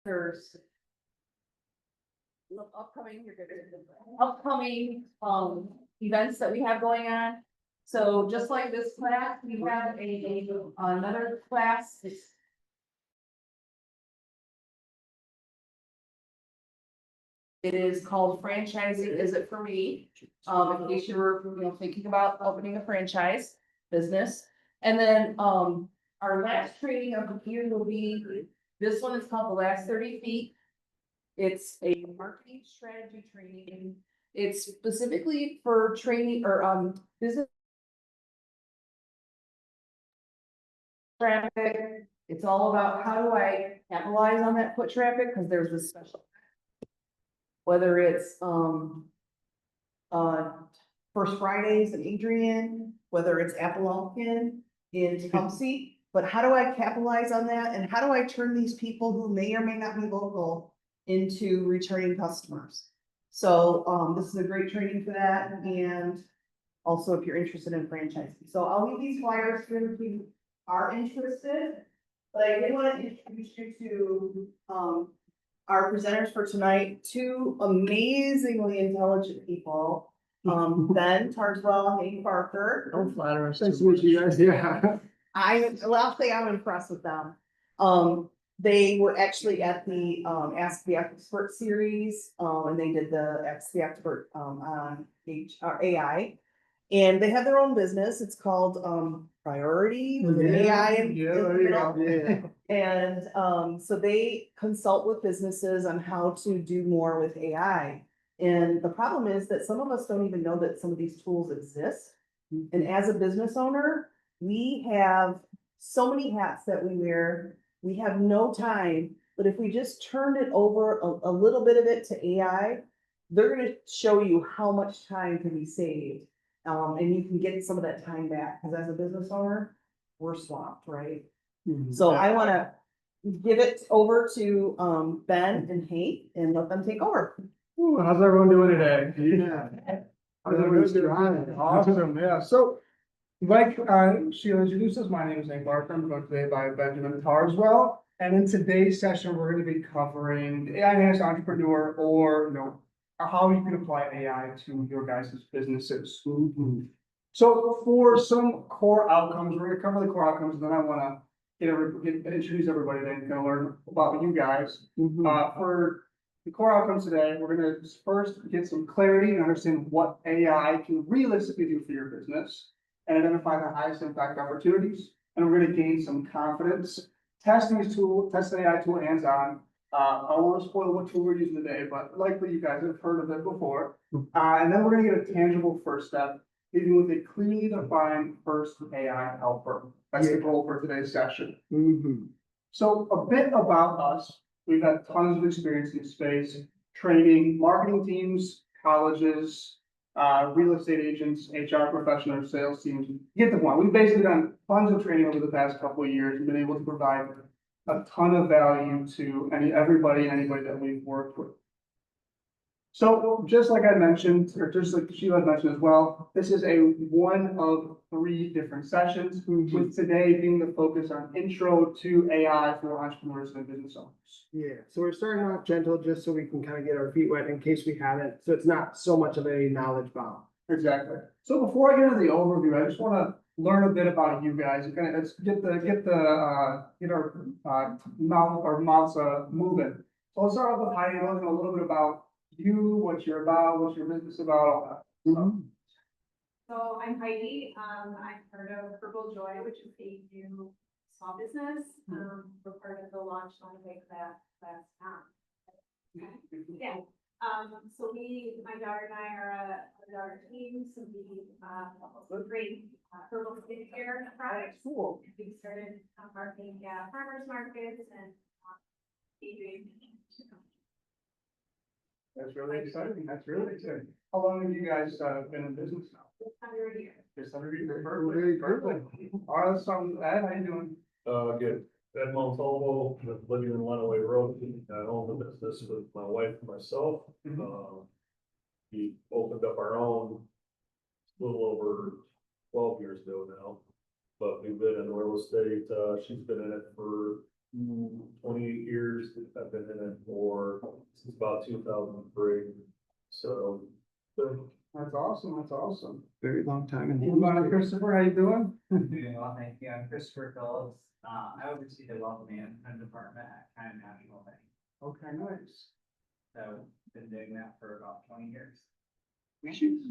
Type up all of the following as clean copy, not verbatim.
there's upcoming events that we have going on. So just like this class, we have another class. It is called Franchising Is It For Me? In case you were, thinking about opening a franchise business. And then, our last training of the year will be, this one is called The Last 30 Feet. It's a marketing strategy training. It's specifically for training or, business traffic. It's all about how do I capitalize on that foot traffic, because there's this special. Whether it's, First Fridays in Adrian, whether it's Appalachian in Tecumseh, but how do I capitalize on that? And how do I turn these people who may or may not be local into returning customers? So, this is a great training for that. And also if you're interested in franchising. So I'll leave these flyers here if you are interested. But I did want to introduce you to, our presenters for tonight, two amazingly intelligent people. Ben Tarzwell and Hank Barker. Don't flatter us. Nice to meet you guys. Yeah. I'll say I'm impressed with them. They were actually at the Ask the Expert series, and they did the Ask the Expert on AI. And they have their own business. It's called PrioAIty with an AI. And so they consult with businesses on how to do more with AI. And the problem is that some of us don't even know that some of these tools exist. And as a business owner, we have so many hats that we wear. We have no time, but if we just turned it over a little bit of it to AI, they're going to show you how much time can be saved. And you can get some of that time back, because as a business owner, we're swamped, right? So I want to give it over to Ben and Hank and let them take over. Ooh, how's everyone doing today? Yeah. How's everyone doing? Awesome. Yeah. So, like Sheila introduced us, my name is Hank Barker. I'm joined today by Benjamin Tarzwell. And in today's session, we're going to be covering the AI-enhanced entrepreneur, or how you can apply AI to your guys' businesses. So for some core outcomes, we're gonna cover the core outcomes, and then I wanna introduce everybody then kind of learn about you guys. For the core outcomes today, we're gonna first get some clarity and understand what AI can realistically do for your business and identify the highest impact opportunities. And we're gonna gain some confidence, test the AI tool hands-on. I won't spoil what tool we're using today, but likely you guys have heard of it before. And then we're gonna get a tangible first step, leading with a clearly defined first AI helper. That's the goal for today's session. So a bit about us. We've had tons of experience in space, training, marketing teams, colleges, real estate agents, HR professionals, sales teams. You get the point. We've basically done tons of training over the past couple of years and been able to provide a ton of value to everybody and anybody that we've worked with. So just like I mentioned, or just like Sheila mentioned as well, this is a one of 3 different sessions, with today being the focus on intro to AI for entrepreneurs and business owners. Yeah, so we're starting off gentle just so we can kind of get our feet wet in case we haven't, so it's not so much of a knowledge bomb. Exactly. So before I get into the overview, I just want to learn a bit about you guys. Kind of let's get our mouths moving. So let's start off with Heidi, learning a little bit about you, what you're about, what's your business about, all that. So I'm Heidi. I'm part of Purple Joy, which is a new small business. We're part of the launch on the way class last time. Yeah. So my daughter and I are a daughter team. So we create herbal skincare products. Cool. We started marketing farmers markets and Adrian. That's really exciting. How long have you guys been in business now? Just under a year. Just under a year. Perfect. All right, let's start with Ed. How you doing? Good. Ed Montalvo, living in Runaway Road. I own the business with my wife and myself. We opened up our own a little over 12 years ago now, but we've been in real estate. She's been in it for 28 years. I've been in about 2003. So, That's awesome, that's awesome. Very long time in the Move on to industry. Christopher, how you doing? Doing well, thank you. I'm Christopher Phillips. I oversee the wealth management department at Kind National Bank. Okay, nice. So been doing that for about 20 years.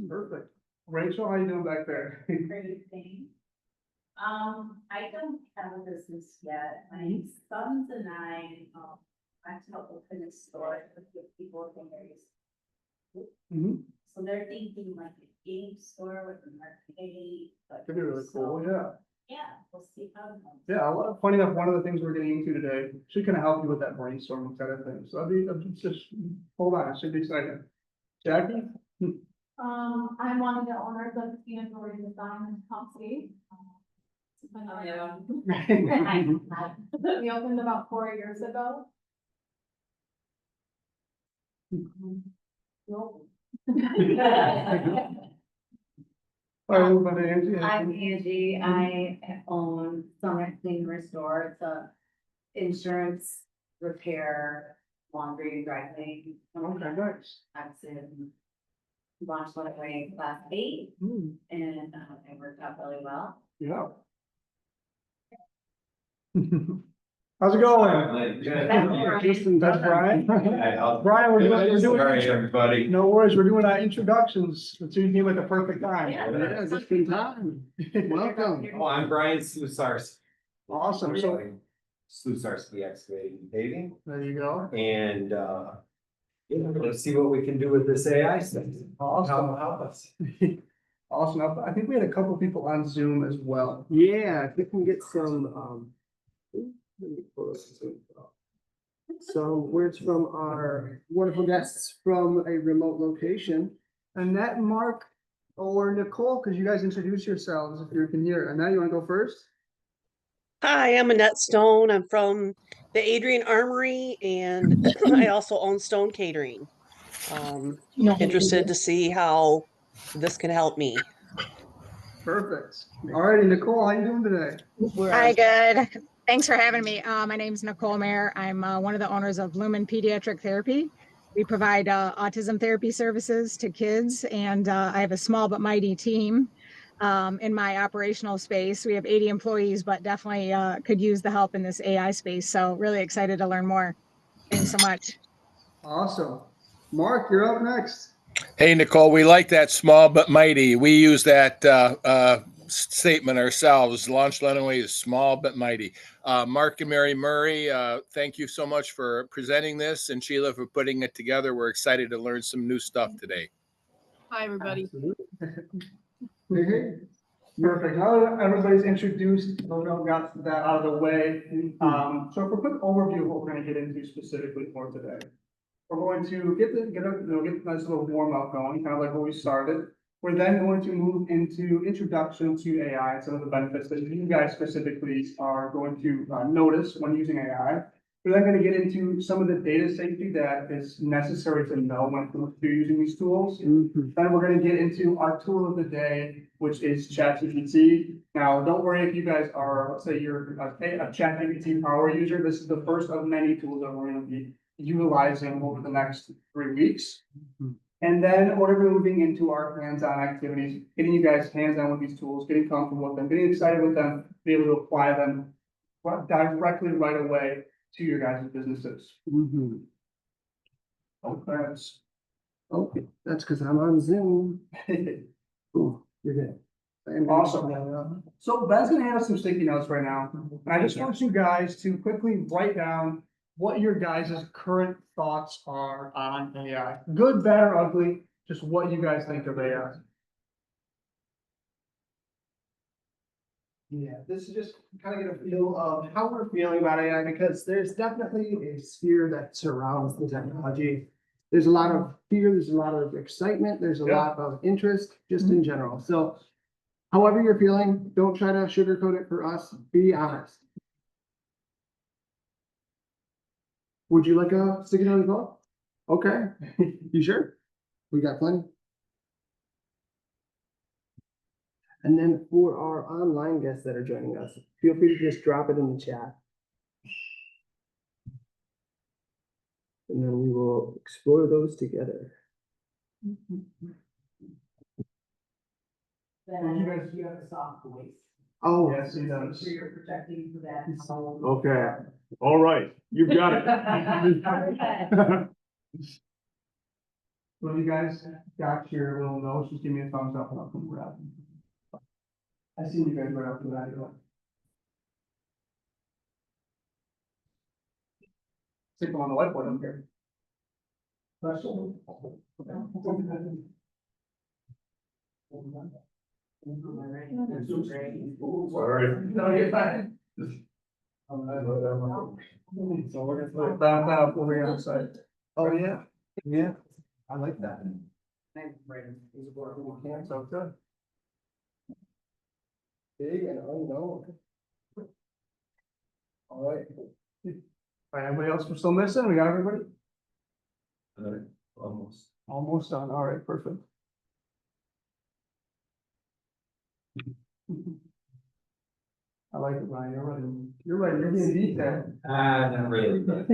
Perfect. Rachel, how you doing back there? Great thing. I don't have a business yet. My sons and I, went to open a store to give people things. Mhm. So they're thinking like a game store with an arcade. but- That'd be really cool, so, yeah. Yeah, we'll see how it goes. Yeah, well, funny enough, one of the things we're getting into today should kind of help you with that brainstorming kind of thing. So just, hold on, it should be exciting. Jackie? I'm one of the owners of Android Design Company. We opened about 4 years ago. Nope. All right, move on to Angie. I'm Angie. I own Summit Clean Restore. It's a insurance repair, laundry and dry cleaning. Okay, nice. I've been launched one away last 8 Hmm, and it worked out really well. yeah. How's it going? Justin, That's Brian. Brian, we're Sorry, doing, everybody. no worries, we're doing our introductions. So you came at the perfect time. Yeah, just in time. Welcome. Oh, I'm Brian Slusarski. Awesome, so Slusarski Excavating and Paving, there you go. and, yeah, let's see what we can do with this AI stuff. Awesome. Help us. Awesome. I think we had a couple people on Zoom as well. Yeah, if we can get some, let me pull this up. Some words from our wonderful guests from a remote location. Annette, Mark, or Nicole, because you guys introduce yourselves if you can hear. Annette, you want to go first? Hi, I'm Annette Stone. I'm from the Adrian Armory and I also own Stone Catering. Interested to see how this can help me. Perfect. All righty, Nicole, how you doing today? Hi, good. Thanks for having me. My name's Nicole Mayer. I'm one of the owners of Lumen Pediatric Therapy. We provide autism therapy services to kids, and I have a small but mighty team in my operational space. We have 80 employees, but definitely could use the help in this AI space. So really excited to learn more. Thanks so much. Awesome. Mark, you're up next. Hey, Nicole, we like that small but mighty. We use that statement ourselves. Launch Runaway is small but mighty. Mark and Mary Murray, thank you so much for presenting this, and Sheila for putting it together. We're excited to learn some new stuff today. Hi, everybody. Perfect. Now that everybody's introduced, we got that out of the way. So for a quick overview of what we're going to get into specifically for today. We're going to get a nice little warm up going, kind of like where we started. We're then going to move into introduction to AI and some of the benefits that you guys specifically are going to notice when using AI. We're then going to get into some of the data safety that is necessary to know when it comes to using these tools. Then we're going to get into our tool of the day, which is ChatGPT. Now, don't worry if you guys are, let's say you're a ChatGPT power user. This is the first of many tools that we're going to be utilizing over the next 3 weeks. And then we're moving into our hands-on activities, getting you guys hands-on with these tools, getting comfortable with them, getting excited with them, be able to apply them directly right away to your guys' businesses. Okay, that's because I'm on Zoom. Ooh, you're good. Awesome. So Ben's gonna hand us some sticky notes right now. And I just want you guys to quickly write down what your guys' current thoughts are on AI. Good, bad, or ugly, just what you guys think of AI. Yeah, this is just kind of get a feel of how we're feeling about AI, because there's definitely a sphere that surrounds the technology. There's a lot of fear, there's a lot of excitement, there's a lot of interest just in general. So however you're feeling, don't try to sugarcoat it for us, be honest. Would you like a sticky note as well? Okay, you sure? We got plenty. And then for our online guests that are joining us, feel free to just drop it in the chat. And then we will we'll explore those together. Then you have a soft voice. Oh, Yes, he does. So you're projecting for that. okay. All right, you've got it. Well, you guys got your little notes, just give me a thumbs up and I'll come grab them. I see you guys right after that. Stick them on the whiteboard up here. Sorry. No, you're fine. So we're gonna put it down over here on the side. Oh, yeah, yeah, I like that. So good. Big and unknown. All right. All right, anybody else we're still missing? We got everybody? Almost. Almost done. All right, perfect. I like it, Ryan. You're right. You're right. You're being detailed. Not really, but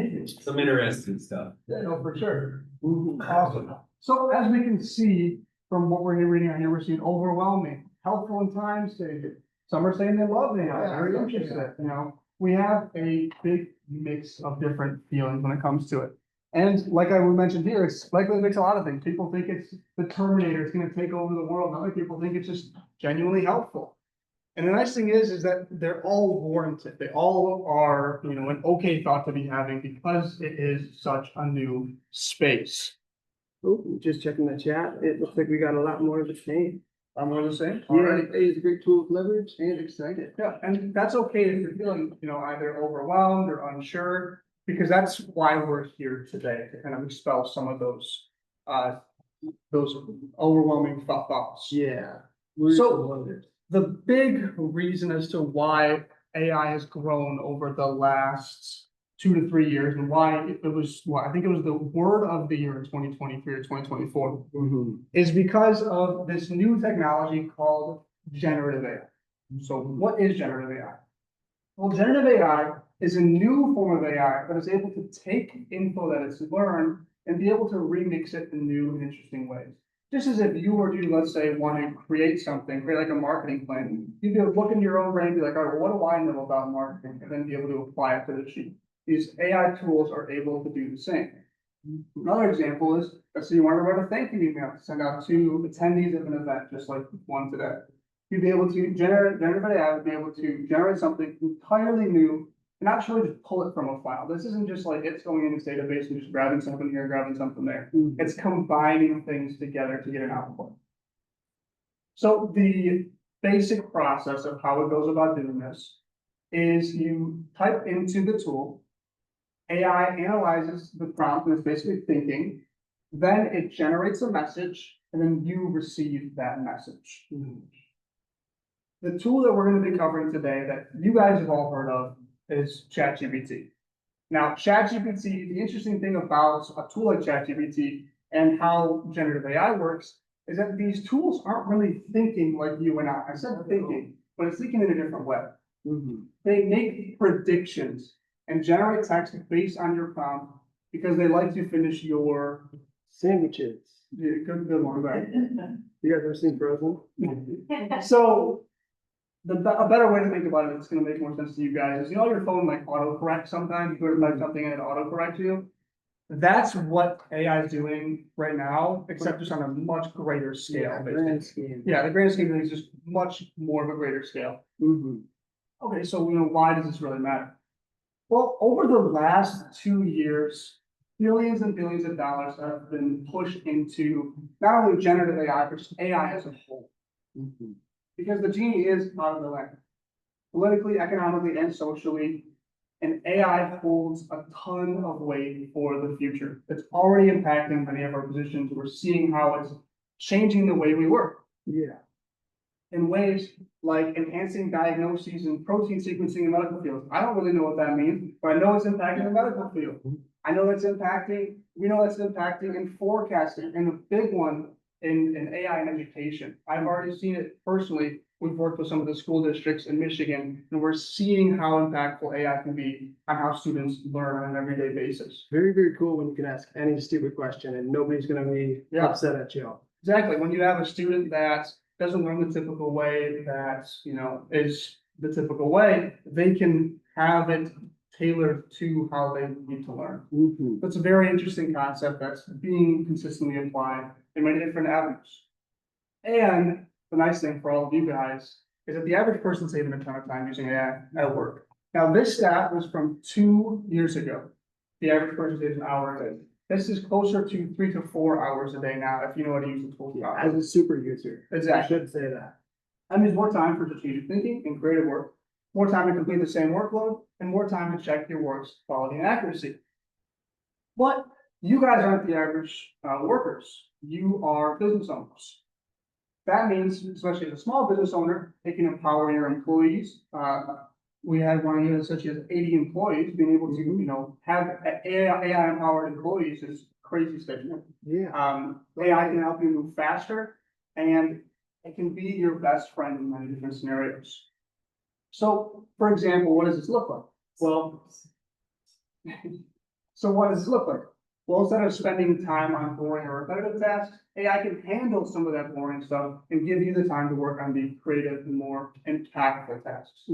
some interesting stuff. Yeah, no, for sure. Awesome. So as we can see from what we're reading on here, we're seeing overwhelming, helpful in time saving. Some are saying they love AI, very interested, you know. We have a big mix of different feelings when it comes to it. And like I mentioned here, it's likely a mix of a lot of things. People think it's the Terminator, it's gonna take over the world. Other people think it's just genuinely helpful. And the nice thing is that they're all warranted. They all are, you know, an okay thought to be having because it is such a new space. Oh, just checking the chat. It looks like we got a lot more of the same. I'm more the same. Yeah, Alright. A is a great tool of leverage and excited. Yeah, and that's okay if you're feeling, you know, either overwhelmed or unsure, because that's why we're here today, to kind of expel some of those overwhelming thoughts. Yeah. So- The big reason as to why AI has grown over the last 2 to 3 years and why it was, well, I think it was the word of the year in 2023 or 2024, is because of this new technology called generative AI. So what is generative AI? Well, generative AI is a new form of AI that is able to take info that it's learned and be able to remix it in new and interesting ways. Just as if you were to, let's say, want to create something, create like a marketing plan, you'd be able to look into your own brain and be like, all right, well, what do I know about marketing? And then be able to apply it to the sheet. These AI tools are able to do the same. Another example is, let's say you want to write a thank you email, to send out to attendees of an event, just like one today. You'd be able to generative AI would be able to generate something entirely new and actually just pull it from a file. This isn't just like it's going in its database and just grabbing something here, grabbing something there. It's combining things together to get an output. So the basic process of how it goes about doing this is you type into the tool, AI analyzes the prompt and it's basically thinking, then it generates a message, and then you receive that message. The tool that we're going to be covering today that you guys have all heard of is ChatGPT. Now, ChatGPT, the interesting thing about a tool like ChatGPT and how generative AI works is that these tools aren't really thinking like you and I. I said thinking, but it's thinking in a different way. They make predictions and generate text based on your prompt because they like to finish your Sandwiches. good one there. You guys ever seen Frozen? So a better way to think about it, it's gonna make more sense to you guys, is you know your phone like autocorrect sometimes, you go to type something and it autocorrects you? That's what AI is doing right now, except just on a much greater scale. basically. Grand scheme. Yeah, the grand scheme of things is just much more of a greater scale. Mm-hmm. Okay, so you know, why does this really matter? Well, over the last 2 years, billions and billions of dollars have been pushed into not only generative AI, but just AI as a whole. Because the genie is out of the lamp. Politically, economically, and socially, and AI holds a ton of weight for the future. It's already impacting many of our positions. We're seeing how it's changing the way we work. Yeah. In ways like enhancing diagnoses and protein sequencing in medical fields. I don't really know what that means, but I know it's impacting the medical field. I know it's impacting, we know it's impacting in forecasting, and the big one in AI and education. I've already seen it personally we've worked with some of the school districts in Michigan, and we're seeing how impactful AI can be on how students learn on an everyday basis. Very, very cool when you can ask any stupid question and nobody's gonna be Yeah. upset at you. Exactly, when you have a student that doesn't learn the typical way that, is the typical way, they can have it tailored to how they need to learn. Mhm. That's a very interesting concept that's being consistently applied in many different avenues. And the nice thing for all of you guys is that the average person's saving a ton of time using AI at work. Now, this stat was from 2 years ago. The average person saves an hour a day. This is closer to 3 to 4 hours a day now, if you know how to use the tool. Yeah, as a super user. I Exactly. should say that. That means more time for strategic thinking and creative work, more time to complete the same workload, and more time to check your work's quality and accuracy. But you guys aren't the average workers. You are business owners. That means, especially as a small business owner, it can empower your employees. We had one unit such as 80 employees, being able to, have AI empowered employees is crazy statement. Yeah. AI can help you move faster, and it can be your best friend in many different scenarios. So, for example, what does this look like? Well, so what does this look like? Well, instead of spending time on boring or repetitive tasks, AI can handle some of that boring stuff and give you the time to work on the creative and more impactful tasks.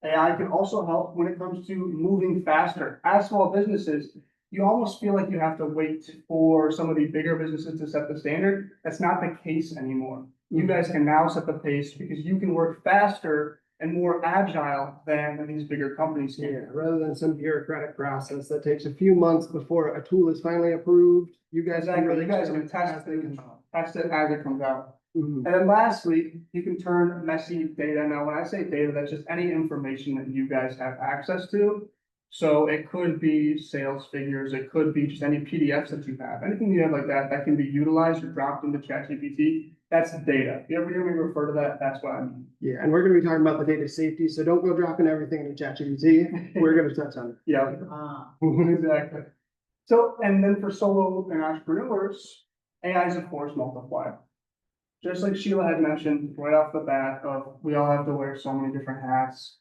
AI can also help when it comes to moving faster. As small businesses, you almost feel like you have to wait for some of the bigger businesses to set the standard. That's not the case anymore. You guys can now set the pace because you can work faster and more agile than these bigger companies can. Yeah, rather than some bureaucratic process that takes a few months before a tool is finally approved, you guys can Exactly, really. you guys can experiment test it as it comes out. Mhm. And then lastly, you can turn messy data. Now, when I say data, that's just any information that you guys have access to. So it could be sales figures, it could be just any PDFs that you have, anything you have like that, that can be utilized or dropped into ChatGPT. That's data. If you ever hear me refer to that, that's what I mean. Yeah, and we're gonna be talking about the data safety, so don't go dropping everything into ChatGPT. We're gonna touch on it. Yeah, exactly. So, and then for solo and entrepreneurs, AI is of course multiplier. Just like Sheila had mentioned right off the bat of, we all have to wear so many different hats.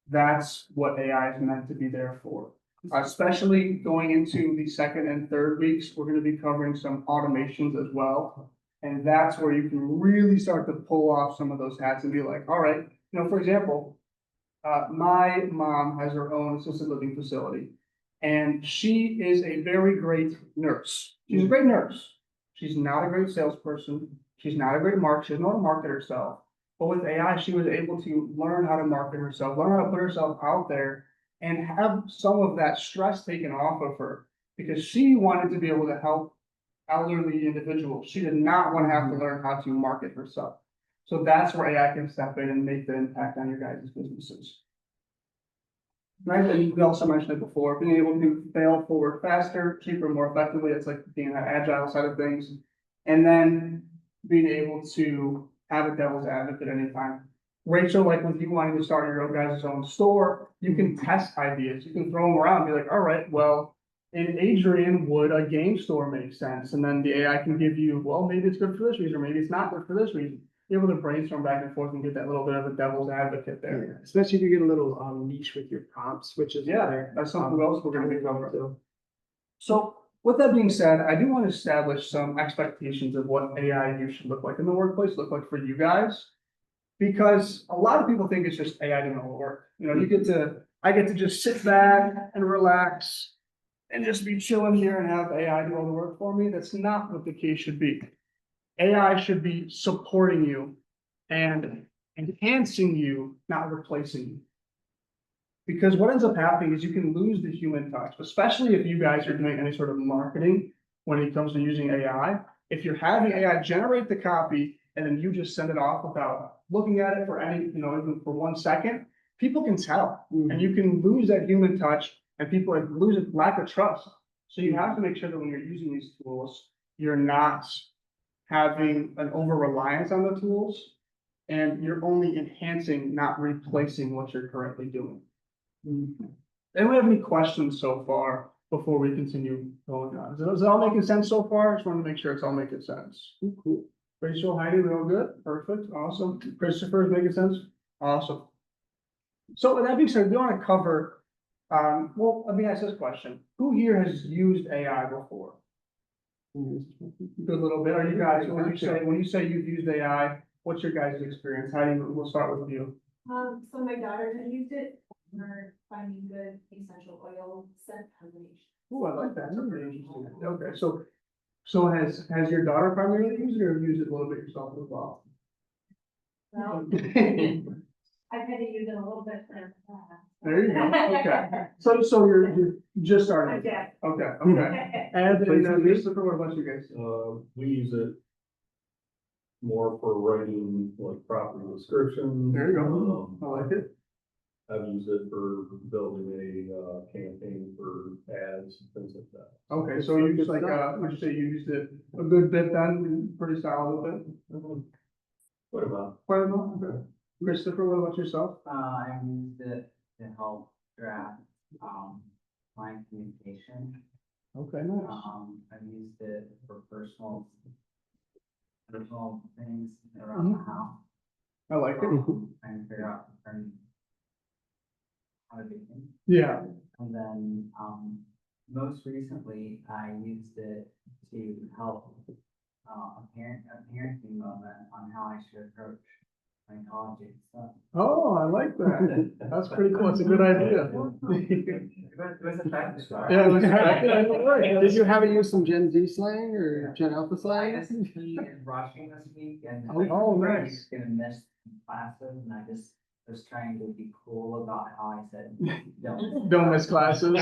That's what AI is meant to be there for. Especially going into the second and third weeks, we're gonna be covering some automations as well. And that's where you can really start to pull off some of those hats and be like, all right, for example, my mom has her own assisted living facility. And she is a very great nurse. She's a great nurse. She's not a great salesperson. She's not a great marketer. She doesn't know how to market herself. But with AI, she was able to learn how to market herself, learn how to put herself out there, and have some of that stress taken off of her because she wanted to be able to help elderly individuals. She did not want to have to learn how to market herself. So that's where AI can step in and make the impact on your guys' businesses. Right, and we also mentioned it before, being able to fail forward faster, cheaper, more effectively. It's like being that agile side of things. And then being able to have a devil's advocate anytime. Rachel, like with you wanting to start your own guys' own store, you can test ideas. You can throw them around and be like, all right, well, in Adrian, would a game store make sense? And then the AI can give you, well, maybe it's good for this reason, or maybe it's not good for this reason. Be able to brainstorm back and forth and get that little bit of a devil's advocate there. Yeah, especially if you get a little niche with your prompts, which is. Yeah, that's something else we're gonna be covering. So with that being said, I do want to establish some expectations of what AI use should look like in the workplace, look like for you guys. Because a lot of people think it's just AI doing all the work. I get to just sit back and relax and just be chilling here and have AI do all the work for me. That's not what the case should be. AI should be supporting you and enhancing you, not replacing you. Because what ends up happening is you can lose the human touch, especially if you guys are doing any sort of marketing when it comes to using AI. If you're having AI generate the copy and then you just send it off without looking at it for even for 1 second, people can tell. And you can lose that human touch and people lose a lack of trust. So you have to make sure that when you're using these tools, you're not having an over reliance on the tools and you're only enhancing, not replacing what you're currently doing. Anyone have any questions so far before we continue going on? Is it all making sense so far? I just want to make sure it's all making sense. Cool. Rachel, Heidi, we all good? Perfect, awesome. Christopher, is making sense? Awesome. So with that being said, we want to cover, well, let me ask this question. Who here has used AI before? Good little bit. Are you guys, when you say you've used AI, what's your guys' experience? Heidi, we'll start with you. So my daughter has used it for finding good essential oil scent combination. Oh, I like that. That's really interesting. Okay, so has your daughter primarily used it or used it a little bit yourself as well? Well, I've had to use it a little bit for that. There you go, okay. So you're just starting. Okay. Okay. And then Christopher, what about you guys? We use it more for writing like property descriptions. There you go. I like it. I've used it for building a campaign for ads and things like that. Okay, so you just like, would you say you used it a good bit then, pretty solid with it? What about? Quite a bit, okay. Christopher, what about yourself? I used it to help draft, client communication. Okay, nice. I've used it for personal things around the house. I like it. Trying to figure out how to do things. Yeah, And then, most recently, I used it to help, a parenting moment on how I should approach my college age son. oh, I like that. That's pretty cool. It's a good idea. It was effective. Yeah, it was effective. Did you have to use some Gen Z slang or Gen Alpha I slang? just he is rushing this week and Oh, I'm nice. gonna miss classes and I just was trying to be cool about how I said Don't miss classes.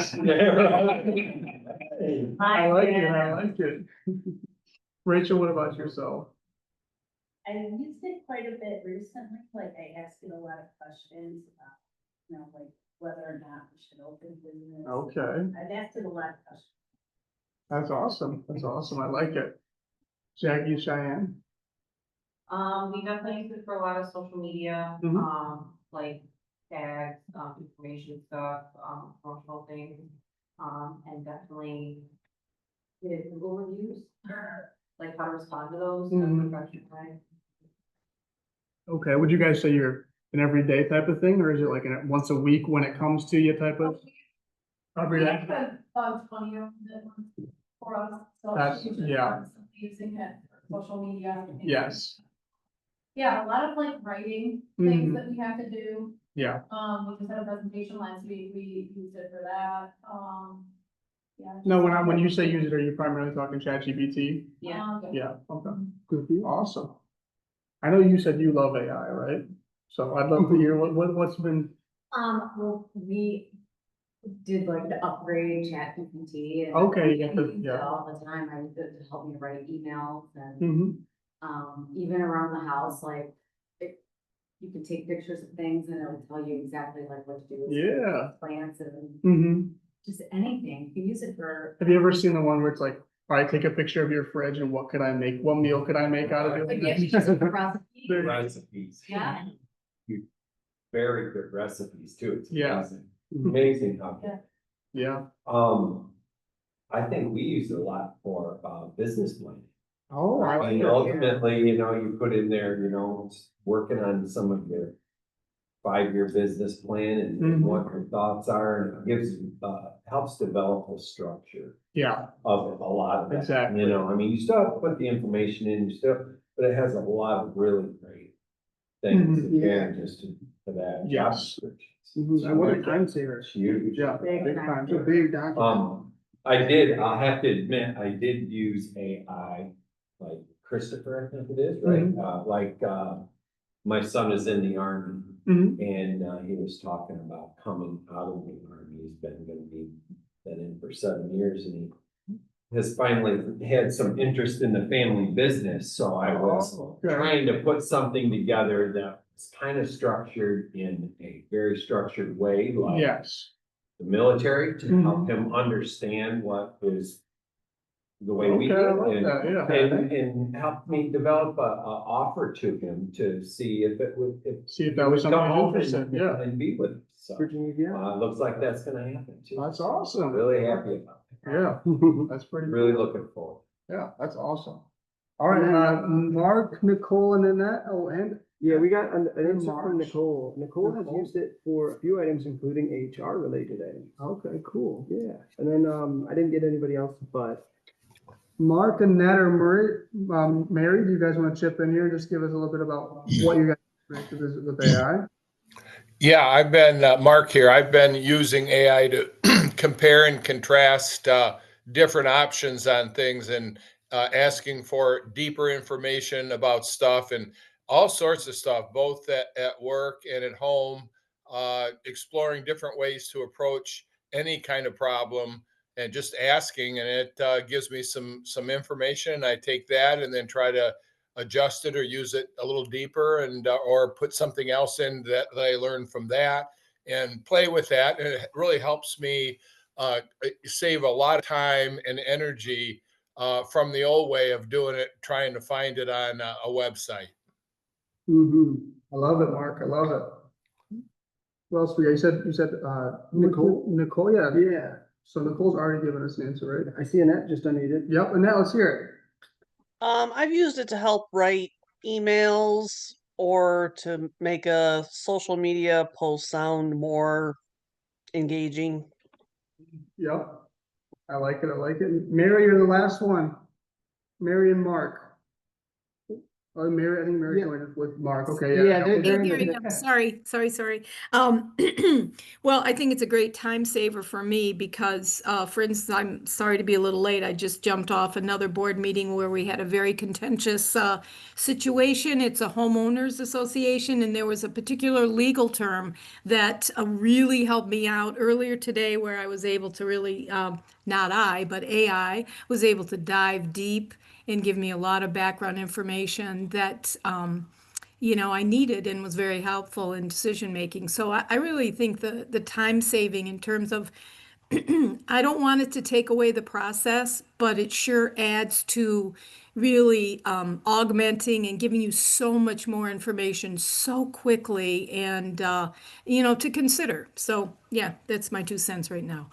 I like it, I like it. Rachel, what about yourself? I used it quite a bit recently, like I asked it a lot of questions about, like whether or not we should open business. Okay, I've asked it a lot of questions. that's awesome. That's awesome. I like it. Jackie, Cheyenne? We definitely use it for a lot of social media, Mhm. like tags, information stuff, promotional things. And definitely did Google reviews, like how to respond to those in a professional way. Okay, would you guys say you're an everyday type of thing, or is it like once a week when it comes to you type of? Every day? About 20 of them for us. So That's- she's just yeah. constantly using it for social media. and- Yes, Yeah, a lot of like writing things that we have to do. yeah. We just had a presentation last week, we used it for that, yeah. No, when you say use it, are you primarily talking ChatGPT? Yeah. Yeah, okay. Good for you. Awesome. I know you said you love AI, right? So I'd love to hear what's been, Well, we did like the upgrade ChatGPT. And Okay, I yeah, use it yeah. all the time. I use it to help me write emails and, Mhm. even around the house, like, you can take pictures of things and it'll tell you exactly like what to do. with Yeah. Plants and Mhm. just anything. You can use it for. Have you ever seen the one where it's like, all right, take a picture of your fridge and what could I make? What meal could I make out of it? Like, yeah, pictures of recipes. There- Recipes. Yeah. Very good recipes too. It's Yeah. amazing. Amazing how good. Yeah. I think we use it a lot for, business planning. Oh, I I like mean, it. ultimately, you put in there, working on some of your 5-year business plan and what your thoughts are, and it gives, helps develop a structure Yeah, of a lot of that. Exactly. I mean, you still have to put the information in, but it has a lot of really great things Mhm. again, just for that. job Yes. description. And what a time saver. It's huge. yeah. Big Big time. time. It's a big document. I'll have to admit, I did use AI, like Christopher, I think it is, right? My son is in the army. Mhm. And, he was talking about coming out of the army. He's been in for 7 years and he has finally had some interest in the family business. So I was Okay. trying to put something together that was kind of structured in a very structured way, like Yes. the military, to help him understand what is the way we do Okay, I it. like that, yeah. And help me develop a offer to him to see if it would, See if that was something come he's home interested in, yeah. and be with us. So, Virginia, yeah. looks like that's gonna happen too. That's awesome. Really happy about it. Yeah, that's pretty. Really cool. looking forward. Yeah, that's awesome. All right, Mark, Nicole, and Annette, oh, and Yeah, we got an answer March. from Nicole. Nicole has Nicole. used it for a few items, including HR related items. okay, cool. Yeah, and then, I didn't get anybody else, but Mark, Annette, or Mary, do you guys want to chip in here? Just give us a little bit about what you guys experience with AI. Yeah, I've been, Mark here, I've been using AI to compare and contrast different options on things and asking for deeper information about stuff and all sorts of stuff, both at work and at home, exploring different ways to approach any kind of problem and just asking, and it gives me some information. I take that and then try to adjust it or use it a little deeper and or put something else in that I learned from that and play with that. And it really helps me save a lot of time and energy from the old way of doing it, trying to find it on a website. I love it, Mark. I love it. What else we got? You said Nicole, yeah. yeah, So Nicole's already given us an answer, right? I see Annette just unmuted. Yep, and now let's hear it. I've used it to help write emails or to make a social media post sound more engaging. Yep. I like it. I like it. Mary, you're the last one. Mary and Mark. Oh, Mary, I think Mary Yeah. joined us with Mark. Okay, Yeah, yeah. they're in Here the- I am. Sorry. Well, I think it's a great time saver for me because, for instance, I'm sorry to be a little late. I just jumped off another board meeting where we had a very contentious situation. It's a homeowners association, and there was a particular legal term that really helped me out earlier today, where I was able to really, not I, but AI was able to dive deep and give me a lot of background information that I needed and was very helpful in decision making. So I really think the time saving in terms of I don't want it to take away the process, but it sure adds to really augmenting and giving you so much more information so quickly and to consider. So yeah, that's my 2 cents right now.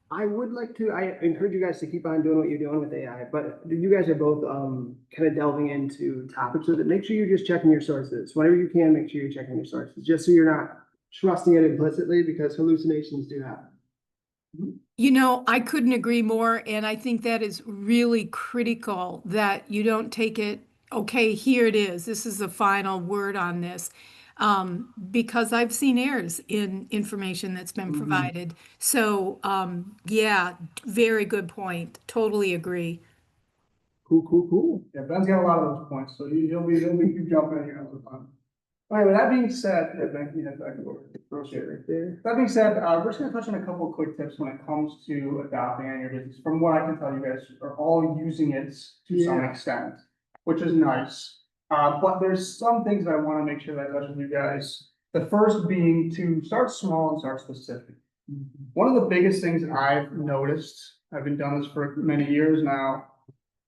I would like to, I encourage you guys to keep on doing what you're doing with AI, but you guys are both kind of delving into topics with it. Make sure you're just checking your sources. Whenever you can, make sure you're checking your sources, just so you're not trusting it implicitly, because hallucinations do happen. I couldn't agree more, and I think that is really critical that you don't take it, okay, here it is. This is the final word on this. Because I've seen errors in information that's been provided. So, yeah, very good point. Totally agree. Cool. Yeah, Ben's got a lot of those points, so he'll be jumping in here all the time. All right, with that being said, Ben, you head back over to the grocery right there. That being said, we're just gonna touch on a couple of quick tips when it comes to adopting on your business. From what I can tell, you guys are all using it to some extent, which is nice. But there's some things that I want to make sure that I touch with you guys. The first being to start small and start specific. One of the biggest things that I've noticed, I've been doing this for many years now,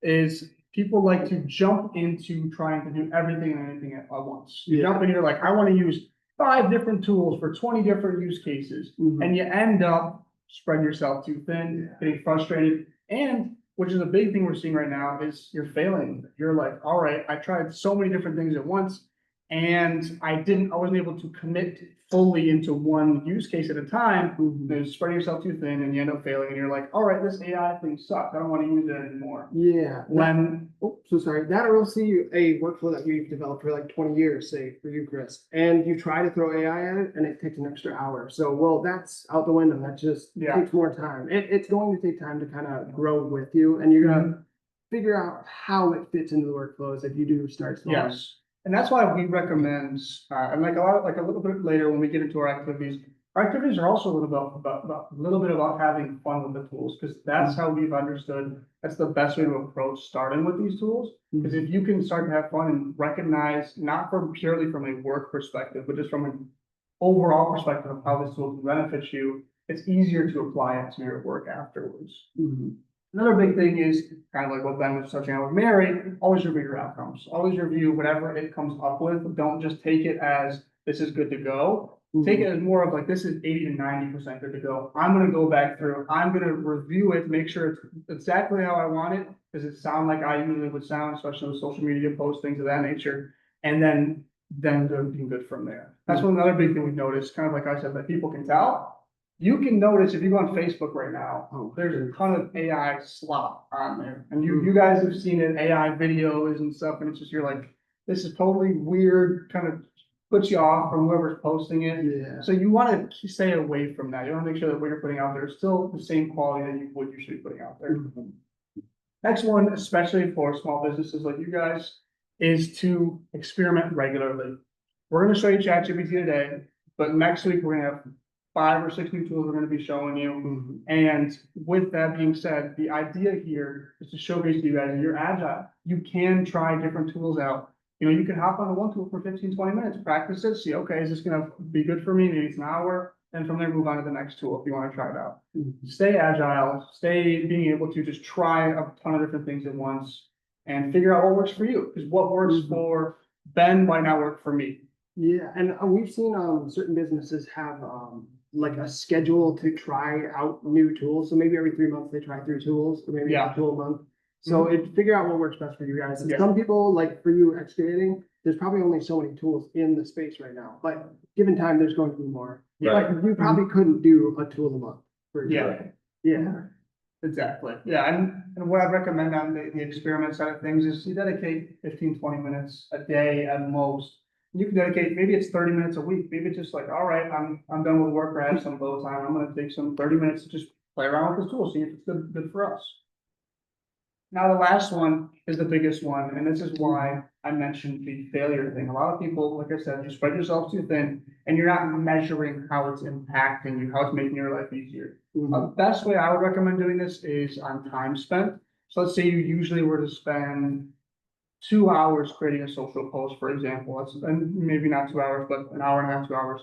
is people like to jump into trying to do everything and anything at once. You jump in, you're like, I want to use 5 different tools for 20 different use cases. And you end up spreading yourself too thin, getting frustrated, and which is a big thing we're seeing right now is you're failing. You're like, all right, I tried so many different things at once and I wasn't able to commit fully into one use case at a time. There's spreading yourself too thin and you end up failing and you're like, all right, this AI thing sucks. I don't want to use it anymore. Yeah. That or else see a workflow that you've developed for like 20 years, say for you, Chris, and you try to throw AI at it and it takes an extra hour. So, well, that's out the window. That just takes more time. It's going to take time to kind of grow with you, and you're gonna figure out how it fits into the workflows if you do start small. Yes. And that's why we recommend, and a little bit later when we get into our activities are also a little bit about having fun with the tools, because that's how we've understood that's the best way to approach starting with these tools. Because if you can start to have fun and recognize, not purely from a work perspective, but just from an overall perspective of how this tool can benefit you, it's easier to apply it to your work afterwards. Another big thing is kind of like what Ben was touching on with Mary, always review your outcomes. Always review whatever it comes up with. Don't just take it as this is good to go. Take it as more of like, this is 80 to 90% good to go. I'm gonna go back through, I'm gonna review it, make sure it's exactly how I want it. Does it sound like I usually would sound, especially with social media posts, things of that nature? And then being good from there. That's one another big thing we've noticed, kind of like I said, that people can tell. You can notice if you go on Facebook right now, there's a ton of AI slop on there. And you guys have seen it, AI videos and stuff, and it's just, you're like, this is totally weird, kind of puts you off from whoever's posting it. Yeah. So you want to stay away from that. You want to make sure that what you're putting out there is still the same quality that you would usually be putting out there. Next one, especially for small businesses like you guys, is to experiment regularly. We're going to show you ChatGPT today, but next week we're going to have 5 or 6 new tools we're going to be showing you. And with that being said, the idea here is to showcase to you guys that you're agile. You can try different tools out. You know, you can hop on one tool for 15, 20 minutes, practice it, see, okay, is this gonna be good for me? Maybe it's an hour, and from there, move on to the next tool if you wanna try it out. Stay agile, stay being able to just try a ton of different things at once and figure out what works for you, because what works for Ben might not work for me. Yeah, and we've seen certain businesses have like a schedule to try out new tools. So maybe every 3 months they try 3 tools, or maybe a tool a month. So it figure out what works best for you guys. And some people, like for you excavating, there's probably only so many tools in the space right now, but given time, there's going to be more. Like you probably couldn't do a tool a month. For example. Yeah. Exactly. Yeah, and what I'd recommend on the experiment side of things is you dedicate 15, 20 minutes a day at most. You can dedicate, maybe it's 30 minutes a week. Maybe it's just like, all right, I'm done with work or I have some low time. I'm gonna take some 30 minutes to just play around with this tool, see if it's good for us. Now, the last one is the biggest one, and this is why I mentioned the failure thing. A lot of people, like I said, you spread yourself too thin and you're not measuring how it's impacting you, how it's making your life easier. The best way I would recommend doing this is on time spent. So let's say you usually were to spend 2 hours creating a social post, for example. And maybe not 2 hours, but an hour and a half, 2 hours.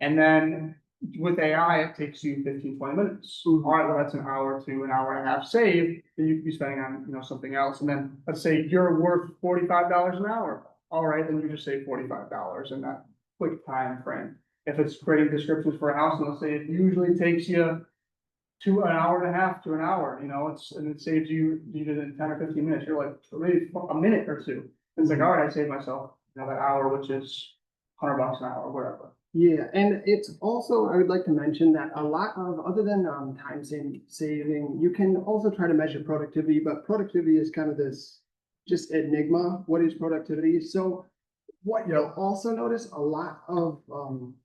And then with AI, it takes you 15, 20 minutes. All right, well, that's an hour to an hour and a half saved that you could be spending on, something else. And then let's say you're worth $45 an hour. All right, then you just save $45 in that quick time frame. If it's creating descriptions for a house, and let's say it usually takes you to an hour and a half to an hour, and it saves you did it in 10 or 15 minutes. You're like, maybe a minute or two. It's like, all right, I saved myself, that hour, which is $100 an hour, whatever. Yeah, and it's also, I would like to mention that a lot of, other than time saving, you can also try to measure productivity, but productivity is kind of this just enigma. What is productivity? So what you'll also notice a lot of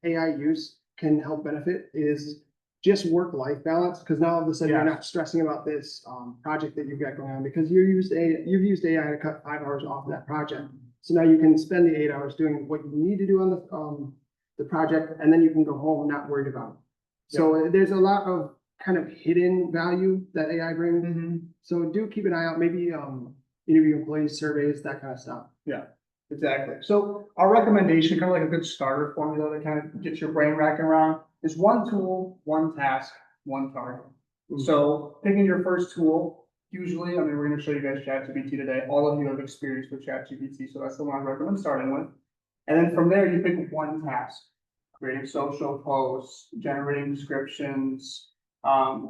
AI use can help benefit is just work-life balance, because now all of a sudden you're not stressing about this project that you've got going on because you've used AI to cut 5 hours off of that project. So now you can spend the 8 hours doing what you need to do on the project, and then you can go home not worried about it. So there's a lot of kind of hidden value that AI brings. So do keep an eye out, maybe interview employees, surveys, that kind of stuff. Yeah, exactly. So our recommendation, kind of like a good starter formula that kind of gets your brain racking around, is one tool, one task, one target. So picking your first tool, usually, we're going to show you guys ChatGPT today. All of you have experience with ChatGPT, so that's the one I recommend starting with. And then from there, you pick one task, creating social posts, generating descriptions,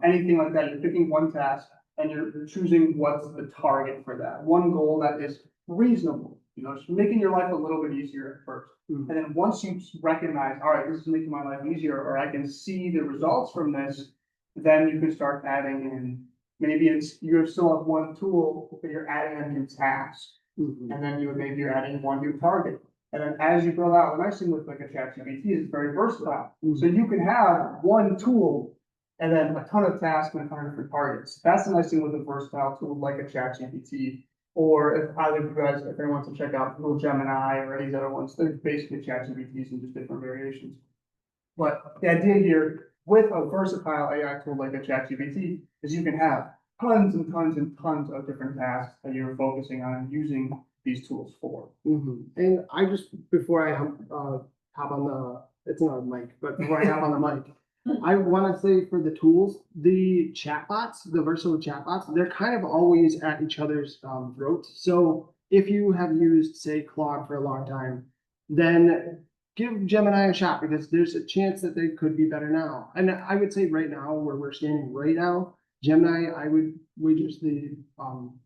anything like that. You're picking one task and you're choosing what's the target for that. One goal that is reasonable, just making your life a little bit easier at first. And then once you recognize, all right, this is making my life easier, or I can see the results from this, then you can start adding in, maybe you still have one tool, but you're adding a new task. And then maybe you're adding one new target. And then as you grow out, the nice thing with like a ChatGPT is it's very versatile. So you can have one tool and then a ton of tasks and a ton of different targets. That's the nice thing with a versatile tool like a ChatGPT. Or if either of you guys, if anyone wants to check out Google Gemini or any of these other ones, they're basically ChatGPTs and just different variations. But the idea here with a versatile AI tool like a ChatGPT is you can have tons and tons and tons of different tasks that you're focusing on and using these tools for. And I just, before I hop on it's not a mic, but before I hop on the mic, I want to say for the tools, the chatbots, the versatile chatbots, they're kind of always at each other's throats. So if you have used, say, Claude for a long time, then give Gemini a shot because there's a chance that they could be better now. And I would say right now, where we're standing right now, Gemini, I would wager is the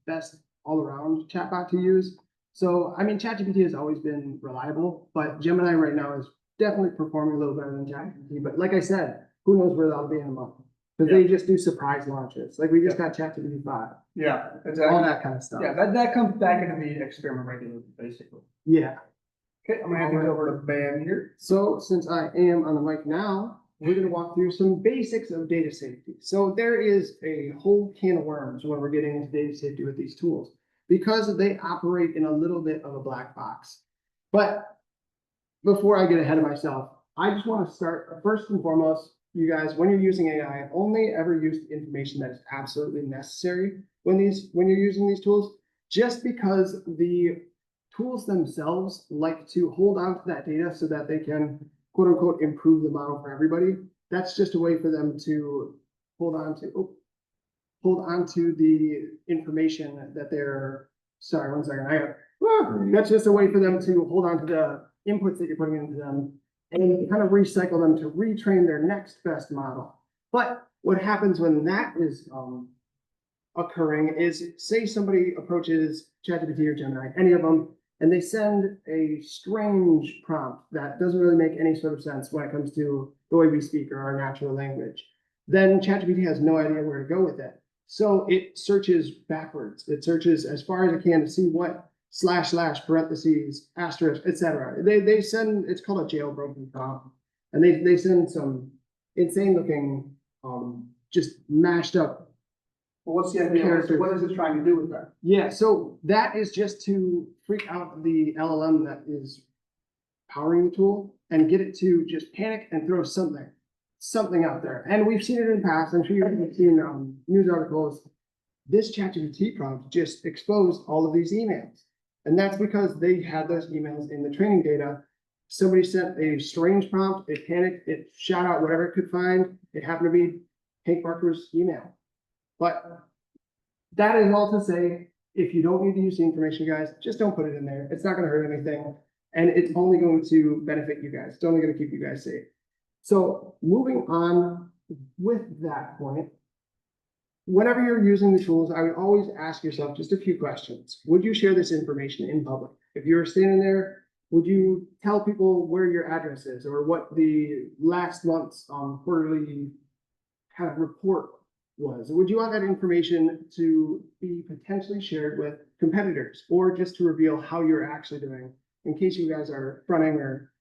best all around chatbot to use. So, I mean, ChatGPT has always been reliable, but Gemini right now is definitely performing a little better than ChatGPT. But like I said, who knows where that'll be in a month? Because they just do surprise launches. Like we just got ChatGPT 5, Yeah, all exactly. that kind of stuff. Yeah, that comes back into the experiment regularly, basically. Yeah. Okay, I'm gonna hand things over to Ben here. So since I am on the mic now, we're gonna walk through some basics of data safety. So there is a whole can of worms when we're getting into data safety with these tools because they operate in a little bit of a black box. But before I get ahead of myself, I just want to start first and foremost, you guys, when you're using AI, only ever use the information that is absolutely necessary when you're using these tools, just because the tools themselves like to hold on to that data so that they can quote unquote improve the model for everybody. That's just a way for them to hold on to the information that they're, sorry, one second. That's just a way for them to hold on to the inputs that you're putting into them and kind of recycle them to retrain their next best model. But what happens when that is occurring is, say somebody approaches ChatGPT or Gemini, any of them, and they send a strange prompt that doesn't really make any sort of sense when it comes to the way we speak or our natural language. Then ChatGPT has no idea where to go with it. So it searches backwards. It searches as far as it can to see what / parentheses, asterisk, etc. They send, it's called a jailbroken prompt. And they send some insane looking, just mashed up. Well, what's the idea? Characters. What is it trying to do with that? Yeah, so that is just to freak out the LLM that is powering the tool and get it to just panic and throw something out there. And we've seen it in the past. I'm sure you've seen news articles. This ChatGPT prompt just exposed all of these emails. And that's because they had those emails in the training data. Somebody sent a strange prompt, it panicked, it shot out whatever it could find. It happened to be Hank Barker's email. But that is all to say, if you don't need to use the information, guys, just don't put it in there. It's not going to hurt anything. And it's only going to benefit you guys. It's only going to keep you guys safe. So moving on with that point, whenever you're using the tools, I would always ask yourself just a few questions. Would you share this information in public? If you were standing there, would you tell people where your address is or what the last month's quarterly kind of report was? Would you want that information to be potentially shared with competitors or just to reveal how you're actually doing in case you guys are fronting or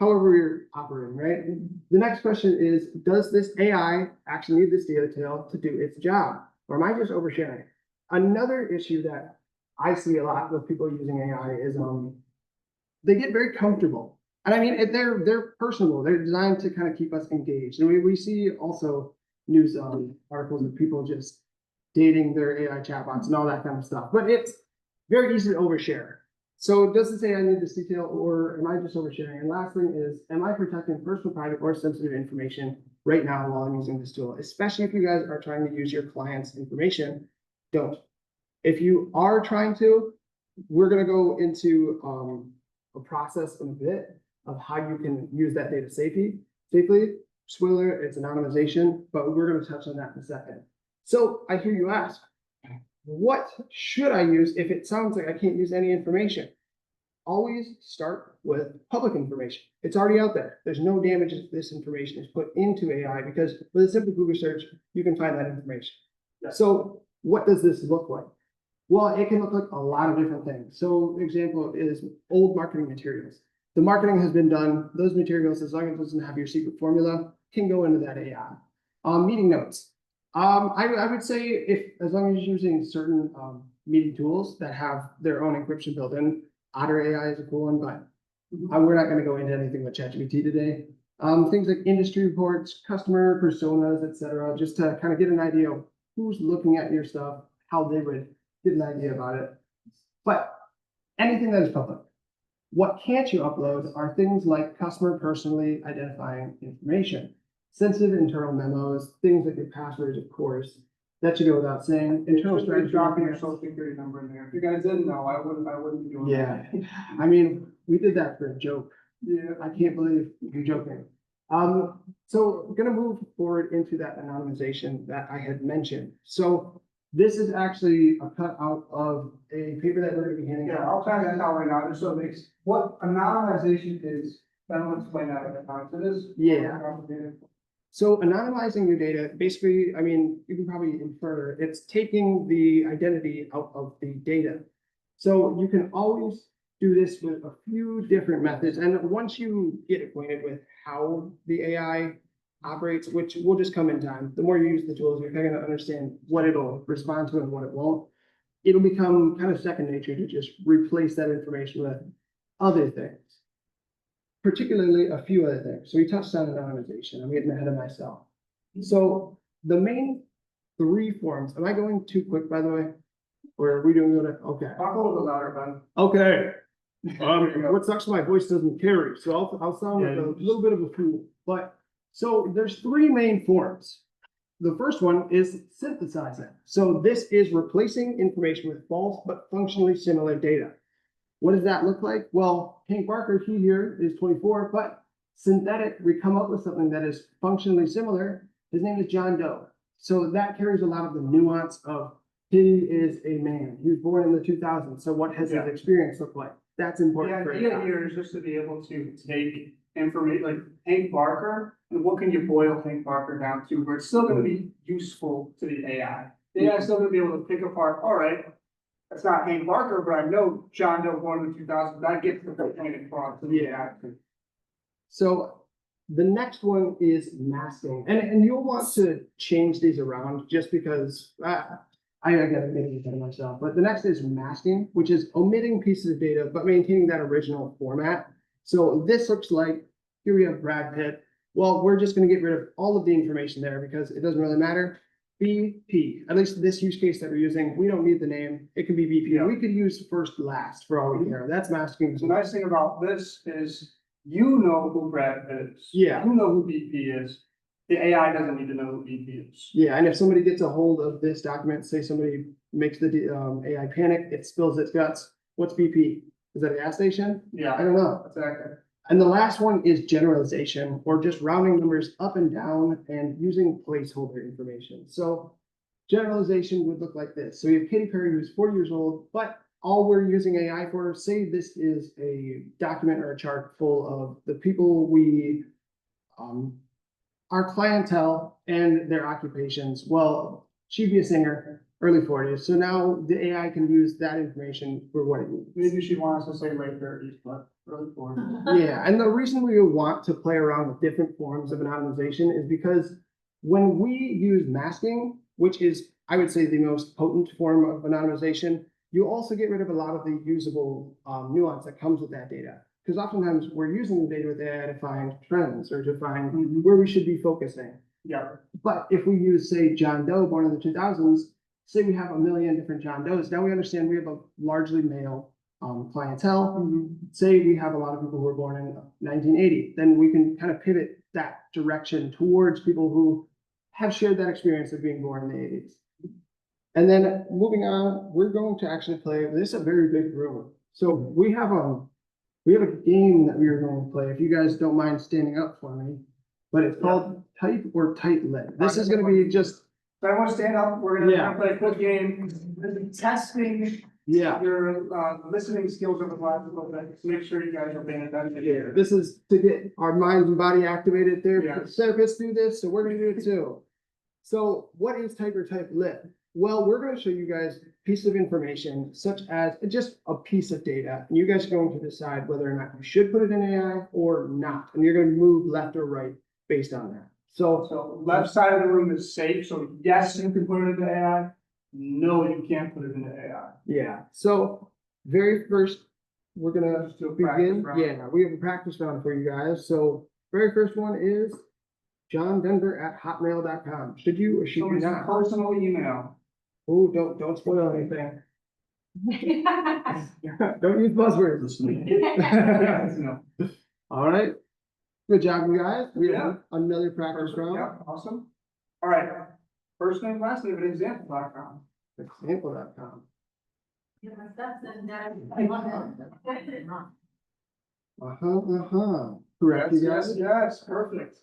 however you're operating, right? The next question is, does this AI actually need this data tail to do its job? Or am I just oversharing? Another issue that I see a lot with people using AI is they get very comfortable. And I mean, they're personable. They're designed to kind of keep us engaged. And we see also news articles of people just dating their AI chatbots and all that kind of stuff. But it's very easy to overshare. So does this AI need this detail or am I just oversharing? And last thing is, am I protecting personal, private, or sensitive information right now while I'm using this tool? Especially if you guys are trying to use your client's information, don't. If you are trying to, we're gonna go into a process in a bit of how you can use that data safely. Spoiler, it's anonymization, but we're gonna touch on that in a second. So I hear you ask, what should I use if it sounds like I can't use any information? Always start with public information. It's already out there. There's no damage if this information is put into AI because with a simple Google search, you can find that information. So what does this look like? Well, it can look like a lot of different things. So example is old marketing materials. The marketing has been done. Those materials, as long as it doesn't have your secret formula, can go into that AI. Meeting notes. I would say if, as long as you're using certain meeting tools that have their own encryption built in, Otter AI is a cool one, but we're not going to go into anything with ChatGPT today. Things like industry reports, customer personas, etc., just to kind of get an idea of who's looking at your stuff, how they would get an idea about it. But anything that is public. What can't you upload are things like customer personally identifying information. Sensitive internal memos, things like your passwords, of course, that should go without saying. Internal strategy. Dropping your social security number in there. If you guys didn't know, I wouldn't be doing that. Yeah, I mean, we did that for a joke Yeah, I can't believe you're joking. So we're gonna move forward into that anonymization that I had mentioned. So this is actually a cutout of a paper that we're gonna be handing Yeah, out. I'll try that out right now, just so it makes, what anonymization is, then we'll explain that at the time, so this. Yeah. So anonymizing your data, basically, I mean, you can probably infer, it's taking the identity out of the data. So you can always do this with a few different methods, and once you get acquainted with how the AI operates, which will just come in time, the more you use the tools, you're kind of understand what it'll respond to and what it won't. It'll become kind of second nature to just replace that information with other things. Particularly a few other things. So we touched on anonymization. I'm getting ahead of myself. So the main three forms, am I going too quick, by the way? Or are we doing good? Okay. Talk a little bit louder, Ben. Okay. What sucks, my voice doesn't carry, so I'll sound like a little bit of a fool. But so there's three main forms. The first one is synthesizing. So this is replacing information with false but functionally similar data. What does that look like? Well, Hank Barker, he here is 24, but synthetic, we come up with something that is functionally similar. His name is John Doe. So that carries a lot of the nuance of he is a man. He was born in the 2000s. So what has his experience looked like? That's The important. idea here is just to be able to take information like Hank Barker, and what can you boil Hank Barker down to, where it's still gonna be useful to the AI. The AI is still gonna be able to pick apart, all right, that's not Hank Barker, but I know John Doe born in the 2000s, that gets the point across to the AI. So the next one is masking, and you'll want to change these around just because I gotta make it of myself. But the next is masking, which is omitting pieces of data but maintaining that original format. So this looks like here we have Brad Pitt. Well, we're just going to get rid of all of the information there because it doesn't really matter. BP, at least this use case that we're using, we don't need the name. It can be BP. Yeah. We could use first last for all we care. That's masking. The nice thing about this is, you know who Brad Pitt is. Yeah. You know who BP is. The AI doesn't need to know who BP is. Yeah, and if somebody gets a hold of this document, say somebody makes the AI panic, it spills its guts. What's BP? Is that a gas station? Yeah, I don't know. exactly. And the last one is generalization, or just rounding numbers up and down and using placeholder information. So generalization would look like this. So we have Katy Perry, who's 40 years old, but all we're using AI for, say this is a document or a chart full of the people we, our clientele and their occupations. Well, she'd be a singer, early 40s. So now the AI can use that information for what it needs. Maybe she wants to say late 30s, but early 40s. Yeah, and the reason we want to play around with different forms of anonymization is because when we use masking, which is, I would say, the most potent form of anonymization, you also get rid of a lot of the usable nuance that comes with that data. Because oftentimes we're using the data with AI to find trends or to find where we should be focusing. Yeah. But if we use, say, John Doe, born in the 2000s, say we have a million different John Does, now we understand we have a largely male clientele. Say we have a lot of people who were born in 1980, then we can kind of pivot that direction towards people who have shared that experience of being born in the 80s. And then moving on, we're going to actually play, this is a very big room. So we have a game that we are going to play, if you guys don't mind standing up for me, but it's called Type or Tight Lid. This is gonna be just. So I want to stand up, we're gonna play a quick game, testing your listening skills over the last little bit, to make sure you guys are paying attention. Yeah, this is to get our minds and body activated. Yeah. Therapists do this, so we're gonna do it too. So what is Type or Tight Lid? Well, we're gonna show you guys pieces of information such as just a piece of data. And you guys are going to decide whether or not you should put it in AI or not. And you're gonna move left or right based on that. So left side of the room is safe, so yes, you can put it into AI. No, you can't put it into AI. Yeah, so very first, we're gonna Just do a practice begin. round. Yeah, we have a practice round for you guys. So very first one is johndenver@hotmail.com. Should you or should you Someone's not? personal email. Oh, don't spoil anything. Don't use buzzwords. No. All right. Good job, you guys. We Yeah. have another practice round. Yeah, awesome. All right, first name, last name, at example.com. Example.com. Yes, Correct, you yes, guys? yes, perfect.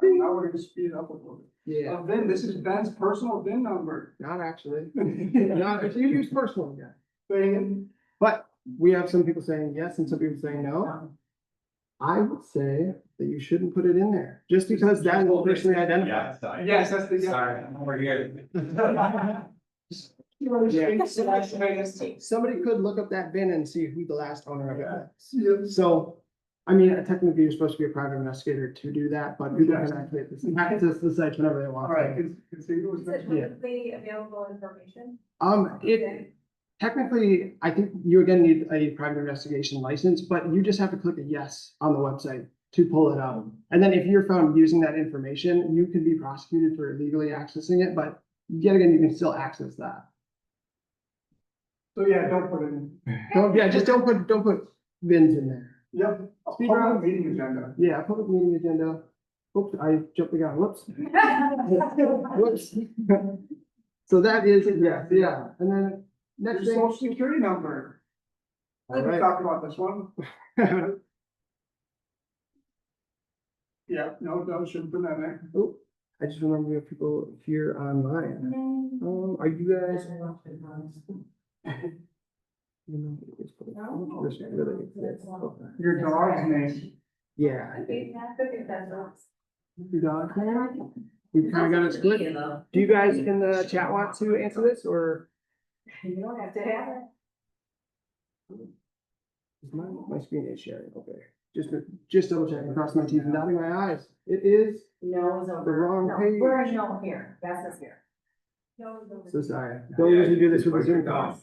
Now we're gonna speed it up a little bit. Yeah, VIN, this is Ben's personal VIN number. not actually. Not, if you use personal, yeah. Thing. But we have some people saying yes and some people saying no. I would say that you shouldn't put it in there, just because that will personally identify. Yes, that's the. Sorry, we're here. Somebody could look up that VIN and see who the last owner of it was. Yeah. So, I mean, technically, you're supposed to be a private investigator to do that, but people Yes. can access the site whenever they want. All right, continue. Is it publicly available information? It, technically, I think you again need a private investigation license, but you just have to click a yes on the website to pull it up. And then if you're found using that information, you can be prosecuted for illegally accessing it, but yet again, you can still access that. So yeah, don't put it in. Just don't put VINs in there. Yep. Speed Public round. meeting agenda. Yeah, public meeting agenda. Oops, I jumped the gun. Whoops. Whoops. So that is, yeah. And then Your next thing. social security number. All We right. talked about this one. Yeah, no, shouldn't put that in there. Oh, I just remember we have people here online. Are you guys? You know, it's probably- this really exists. Okay. Your dog's name. Yeah. I think that's. Your dog name? We kind of got it split. Do you guys in the chat want to answer this or? You don't have to have it. My screen is sharing, okay. Just double checking, cross my T's and dotting my I's. It is No is the over. wrong No, page. we're a no here. That's us here. No, it's over. So sorry. Don't usually do this with a Zoom call.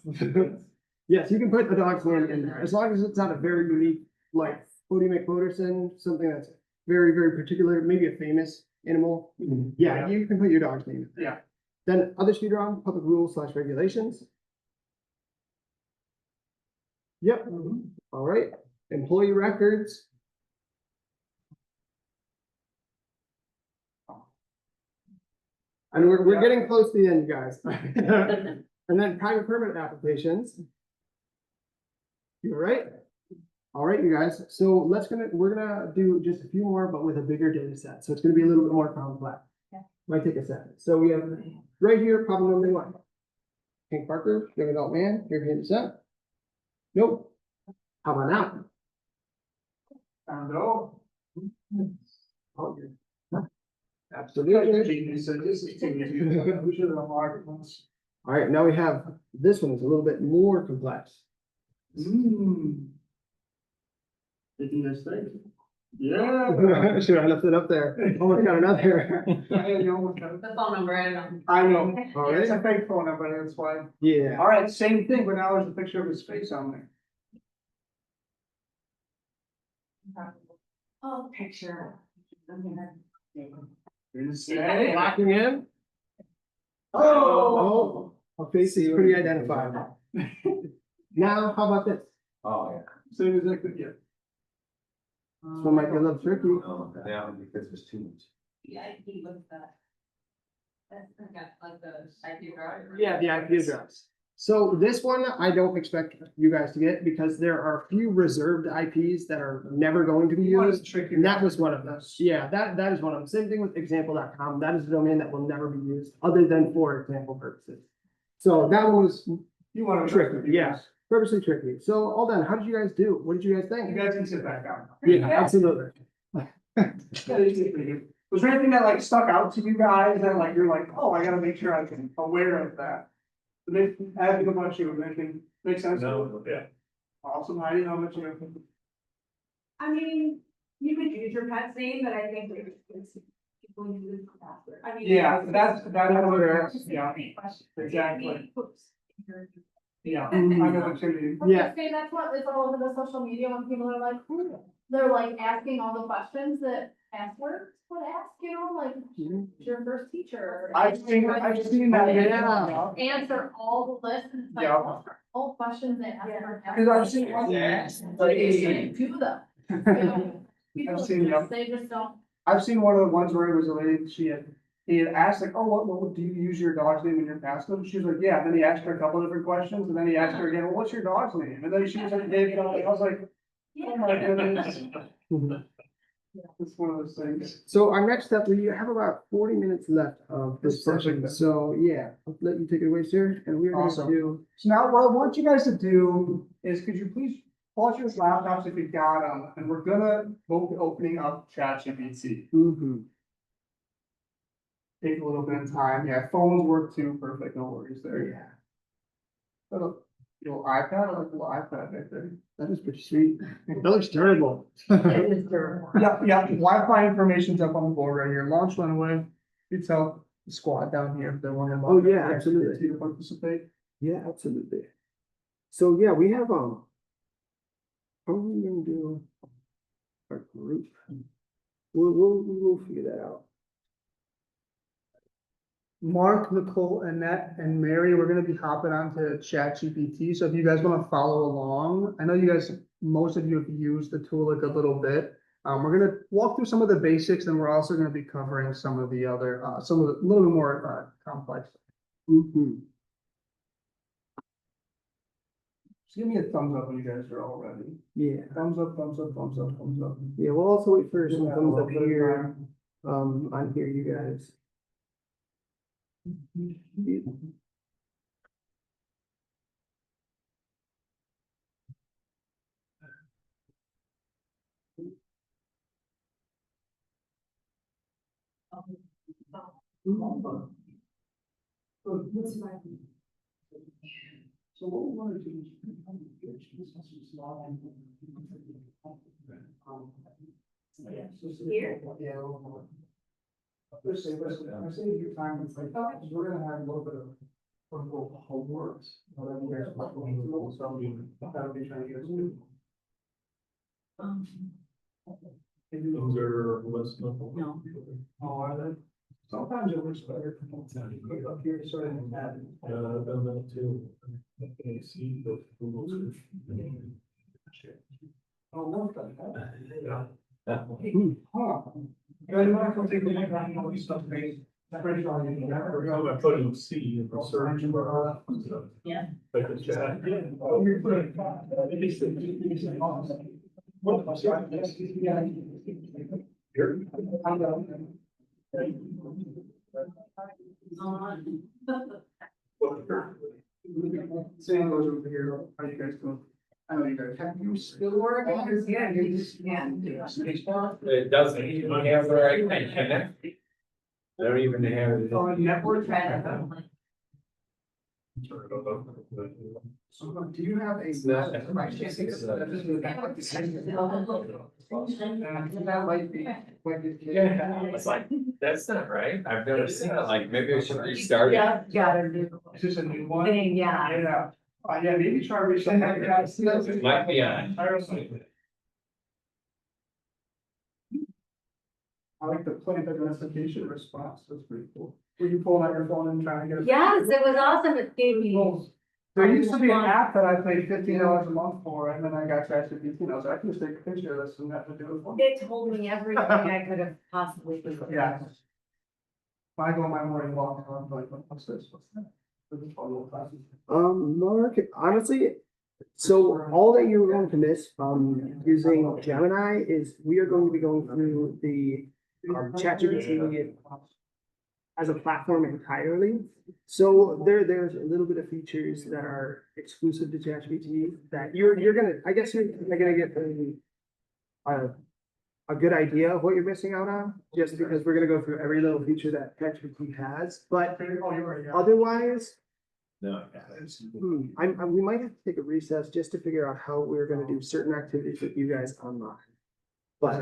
Yes, you can put a dog's name in there, as long as it's not a very unique, like Bodie McFoderson, something that's very, very particular, maybe a famous animal. Yeah, you can put your dog's name. in. Yeah. Then other speed round, public rules / regulations. Yep, all right, employee records. And we're getting close to the end, you guys. And then private permit applications. You all right? All right, you guys, so we're gonna do just a few more, but with a bigger data set, so it's gonna be a little bit more complex. Okay. Might take a second, so we have right here, problem number 1. Hank Parker, young adult man, European descent. Nope. How about now? Found out. Oh, you're- Absolutely. Genius, so this is too. We should have marked once. All right, now we have, this one is a little bit more complex. Making this thing. Yeah. Should have left it up there. Oh, I got another. The phone number, I don't know. I know. All It's a right, fake phone number, that's why. yeah. All right, same thing, but now there's a picture of his face on there. Oh, picture. Locking in. Oh, our face is pretty identifiable. Now, how about this? Oh, yeah. Same as I could get. This one might be a little tricky. No, that one because there's too much. Yeah, he looked that. That's got like the IP address. Yeah, the IP address. So this one, I don't expect you guys to get because there are a few reserved IPs that are never going to be used. Tricky. And that was one of those. Yeah, that is one of them. Same thing with example.com. That is a domain that will never be used other than for example purposes. So that one was You want to. tricky, yeah, purposely tricky. So all done, how did you guys do? What did you guys think? You guys can sit back down. Yeah, absolutely. Was there anything that like stuck out to you guys that like, you're like, oh, I gotta make sure I'm aware of that? Asking about you, anything make sense? No, yeah. Awesome, I didn't know much you. I mean, you could use your pet's name, but I think it's people use the password. I mean. Yeah, that's That's yeah, exactly. Oops. Yeah, I know what you mean. I was Yeah. gonna say, that's what is all over the social media when people are like, they're like asking all the questions that passwords would ask, you know, like, who's your first teacher? I've seen that. Yeah. Answer all the lists, and it's like, Yeah. all questions that ask for. Cause I've seen. To them. You know, people seen, yeah. just- They just don't. I've seen one of the ones where it was a lady, he had asked like, oh, do you use your dog's name in your password? She was like, yeah, and then he asked her a couple different questions, and then he asked her again, well, what's your dog's name? And then she was like, David, I was like, Oh my goodness. It's one of those things. So our next step, we have about 40 minutes left of this That's session. perfect. So yeah, I'll let you take it away, sir. And we're going Awesome. to do. So now what I want you guys to do is, could you please pause your laptops if you got them, and we're gonna vote the opening up ChatGPT. Take a little bit of time. Yeah, phones work too. Perfect. No worries there. Yeah, Little iPad, I like the little iPad right there. that is pretty sweet. That looks terrible. It is terrible. Yeah, Wi-Fi information's up on the board right here. Launch runaway. You tell the squad down here if they're wondering about. Oh, yeah, absolutely. To participate. Yeah, absolutely. So yeah, we have how are we gonna do our group? We'll figure that out. Mark, Nicole, Annette, and Mary, we're gonna be hopping onto ChatGPT, so if you guys wanna follow along, I know you guys, most of you have used the tool like a little bit. We're gonna walk through some of the basics, and we're also gonna be covering some of the other, some of the, a little bit more, complex. Just give me a thumbs up when you guys are all ready. Yeah, Thumbs up, thumbs up, thumbs up, thumbs up. yeah, we'll also wait for some Yeah, thumbs up a little bit of here, time. on here, you guys. So what we wanna do is. Here? Yeah. Listen, I say your time, it's like, we're gonna have a little bit of, quote unquote, homework. Whatever you guys want to do, so that'll be trying to get us to. Those are less. No. Oh, are they? Sometimes it looks better. Up here, sort of. I've done that too. I see the Google search. Oh, look at that. Yeah. Huh. Yeah, you might have to take a look at all these stuff, maybe. Every time I put in C in the search. Yeah. Like the chat. Here. Same goes over here. How you guys doing? I know you guys. Have you still working? Yeah, you just, yeah. It doesn't even have where I can connect. I don't even have it. Oh, network. So, do you have a? not- That might be. Yeah, it's like, that's not right. I've never seen it. Like, maybe I should restart it. Got a new Is this a new one? thing, yeah. Yeah. Yeah, maybe try restarting. It might be on. I like the plant identification response. That's pretty cool. Were you pulling out your phone and trying to get? Yes, it was awesome. It gave me. There used to be an app that I paid $15 a month for, and then I got ChatGPT, so I can just take a picture of this and have to do it for me. It told me everything I could have possibly. Yeah. When I go on my morning walk, I'm like, what's this? What's that? Mark, honestly, so all that you're going to miss from using Gemini is we are going to be going through the ChatGPT as a platform entirely. So there's a little bit of features that are exclusive to ChatGPT that you're gonna, I guess you're gonna get a good idea of what you're missing out on, just because we're gonna go through every little feature that ChatGPT has, but otherwise, No. we might have to take a recess just to figure out how we're gonna do certain activities with you guys online. But,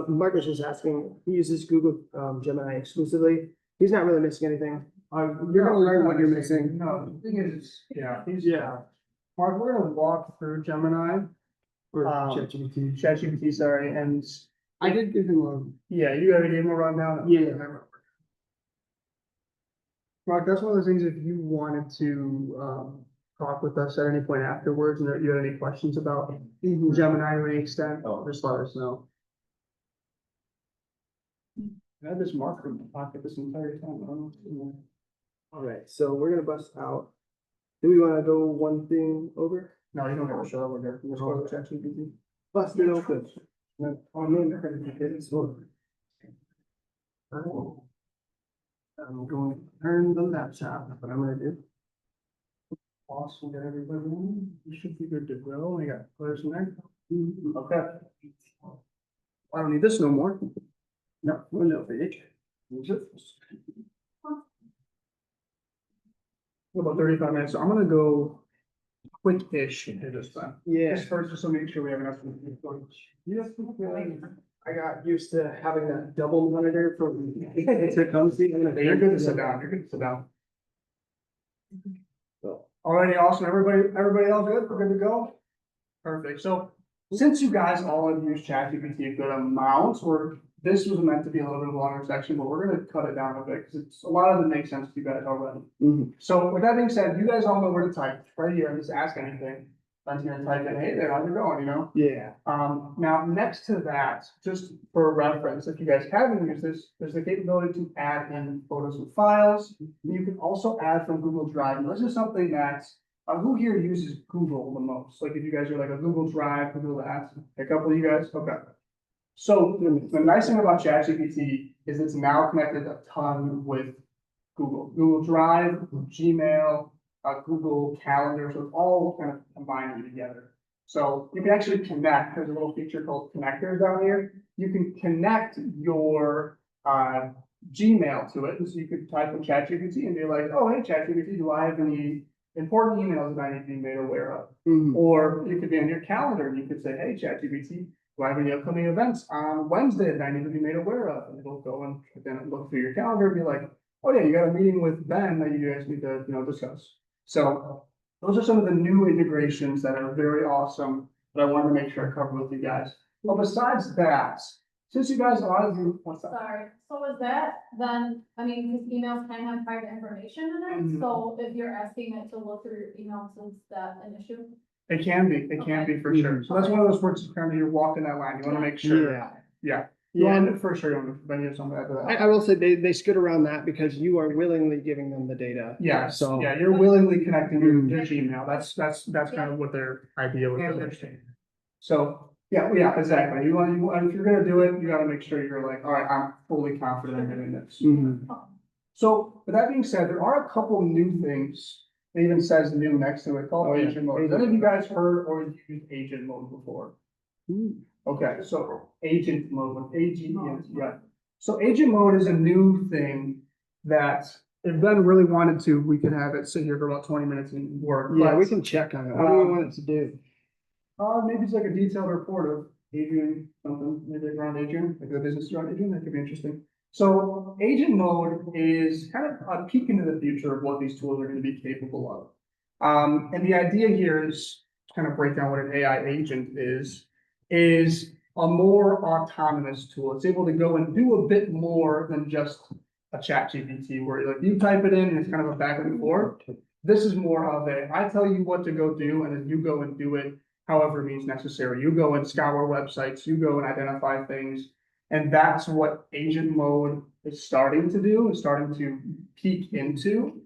Mark was just asking, he uses Google Gemini exclusively. He's not really missing anything. You're gonna learn what you're missing. No, the thing is, yeah. Mark, we're gonna walk through Gemini, Or ChatGPT, sorry, and I did give him a. yeah, you already gave him a rundown. Yeah. Mark, that's one of those things, if you wanted to, talk with us at any point afterwards, and that you had any questions about Gemini to any extent, just let us know. I had this marker in my pocket this entire time. I don't know. All right, so we're gonna bust out. Do we wanna go one thing over? No, you don't have to show over there. Just go to ChatGPT. Bust it open. Oh, no. I'm going to turn the laptop, that's what I'm gonna do. Awesome, got everybody in. You should be good to go. I got players in there. Okay. I don't need this no more. No, window page. About 35 minutes, so I'm gonna go quick-ish into this time. Yeah. Just first, just to make sure we have enough. Yes, I got used to having that double monitor from. To come see. You're good to sit down, you're good to sit down. So, Alrighty, awesome, everybody else good, we're good to go? Perfect, so since you guys all have used ChatGPT a good amount, this was meant to be a little bit of a longer section, but we're gonna cut it down a bit, because it's, a lot of it makes sense to you guys already. So with that being said, you guys all know where to type, right here, and just ask anything. I'm gonna type in, hey there, how's it going, you know? Yeah. Now, next to that, just for reference, if you guys haven't used this, there's the capability to add in photos and files. You can also add from Google Drive. And this is something that, who here uses Google the most? Like if you guys are like a Google Drive, Google Apps, a couple of you guys, okay. So the nice thing about ChatGPT is it's now connected a ton with Google Drive, Gmail, Google Calendar, so it's all kind of combined together. So you can actually connect, there's a little feature called connectors down here. You can connect your Gmail to it. So you could type in ChatGPT and be like, oh, hey, ChatGPT, do I have any important emails that I need to be made aware of? Or you could be on your calendar and you could say, hey, ChatGPT, do I have any upcoming events on Wednesday that I need to be made aware of? And it'll go and then look through your calendar and be like, oh yeah, you got a meeting with Ben that you guys need to, discuss. So those are some of the new integrations that are very awesome that I wanted to make sure I cover with you guys. But besides that, since you guys, a lot of you, what's that? Sorry, so is that then, I mean, because emails can have private information in it, so if you're asking it to look through your emails, is that an issue? It can be for sure. So that's one of those words, kind of you're walking that line. You want to make sure. Yeah. Yeah. Yeah. For sure. You have something to add to that. I will say they skid around that because you are willingly giving them the data. Yeah, So. yeah, you're willingly connecting your Gmail. That's kind of what their idea with it. So, yeah, exactly. If you're gonna do it, you gotta make sure you're like, all right, I'm fully confident in doing this. So with that being said, there are a couple new things. It even says new next to it called agent mode. Has any of you guys heard or used agent mode before? Okay, so agent mode, AGENT, right. So agent mode is a new thing that if Ben really wanted to, we could have it sit here for about 20 minutes and work. Yeah, but, we can check on it. What do we want it to do? maybe it's like a detailed report of Adrian, something, maybe around Adrian, like the business around Adrian, that could be interesting. So agent mode is kind of a peek into the future of what these tools are going to be capable of. And the idea here is to kind of break down what an AI agent is a more autonomous tool. It's able to go and do a bit more than just a ChatGPT where like you type it in and it's kind of a back and forth. This is more of I tell you what to go do and then you go and do it however means necessary. You go and scour websites, you go and identify things. And that's what agent mode is starting to do, is starting to peek into.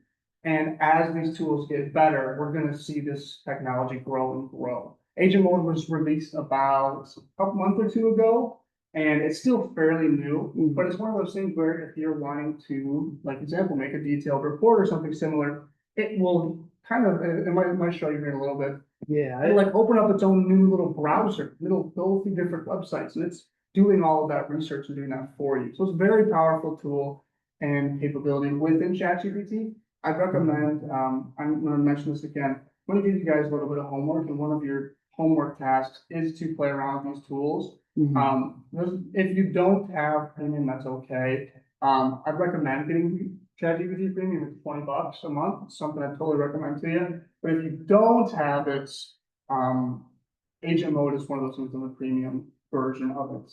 And as these tools get better, we're going to see this technology grow and grow. Agent mode was released about a month or two ago, and it's still fairly new, but it's one of those things where if you're wanting to, like example, make a detailed report or something similar, it will kind of, it might show you here in a little bit. Yeah. It'll like open up its own new little browser. It'll go through different websites and it's doing all of that research and doing that for you. So it's a very powerful tool and capability within ChatGPT. I'd recommend, I'm gonna mention this again, I'm gonna give you guys a little bit of homework, and one of your homework tasks is to play around with these tools. If you don't have premium, that's okay. I'd recommend getting ChatGPT premium. It's $20 a month. It's something I totally recommend to you. But if you don't have it, agent mode is one of those things on the premium version of it.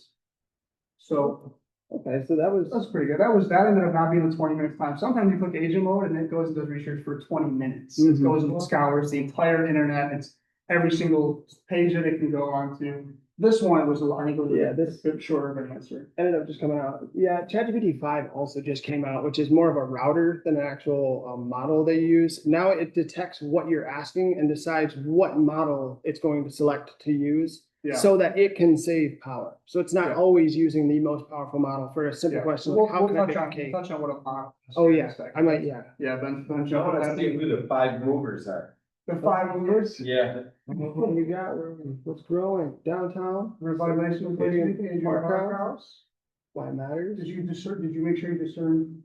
So Okay, so that's pretty good. That ended up not being the 20 minutes time. Sometimes you click agent mode and it goes and does research for 20 minutes. It goes and scours the entire internet. It's every single page that it can go on to. This one was a lot, I think it was Yeah, this bit shorter of an answer. Ended up just coming out. Yeah, ChatGPT 5 also just came out, which is more of a router than an actual model they use. Now it detects what you're asking and decides what model it's going to select to use Yeah. so that it can save power. So it's not Yeah. always using the most powerful model for a simple Yeah. question We'll, like, how we'll can I touch make a on, cake? touch on what a model is Oh, here in yeah, a second. I might, yeah. Yeah, Ben I jump on wanna see that. who the 5 movers are. The 5 movers. Yeah. What do you got? What's growing? Downtown? Revitalization of Adrian Park Park House? House. Why it matters? Did you discern, did you make sure you discerned?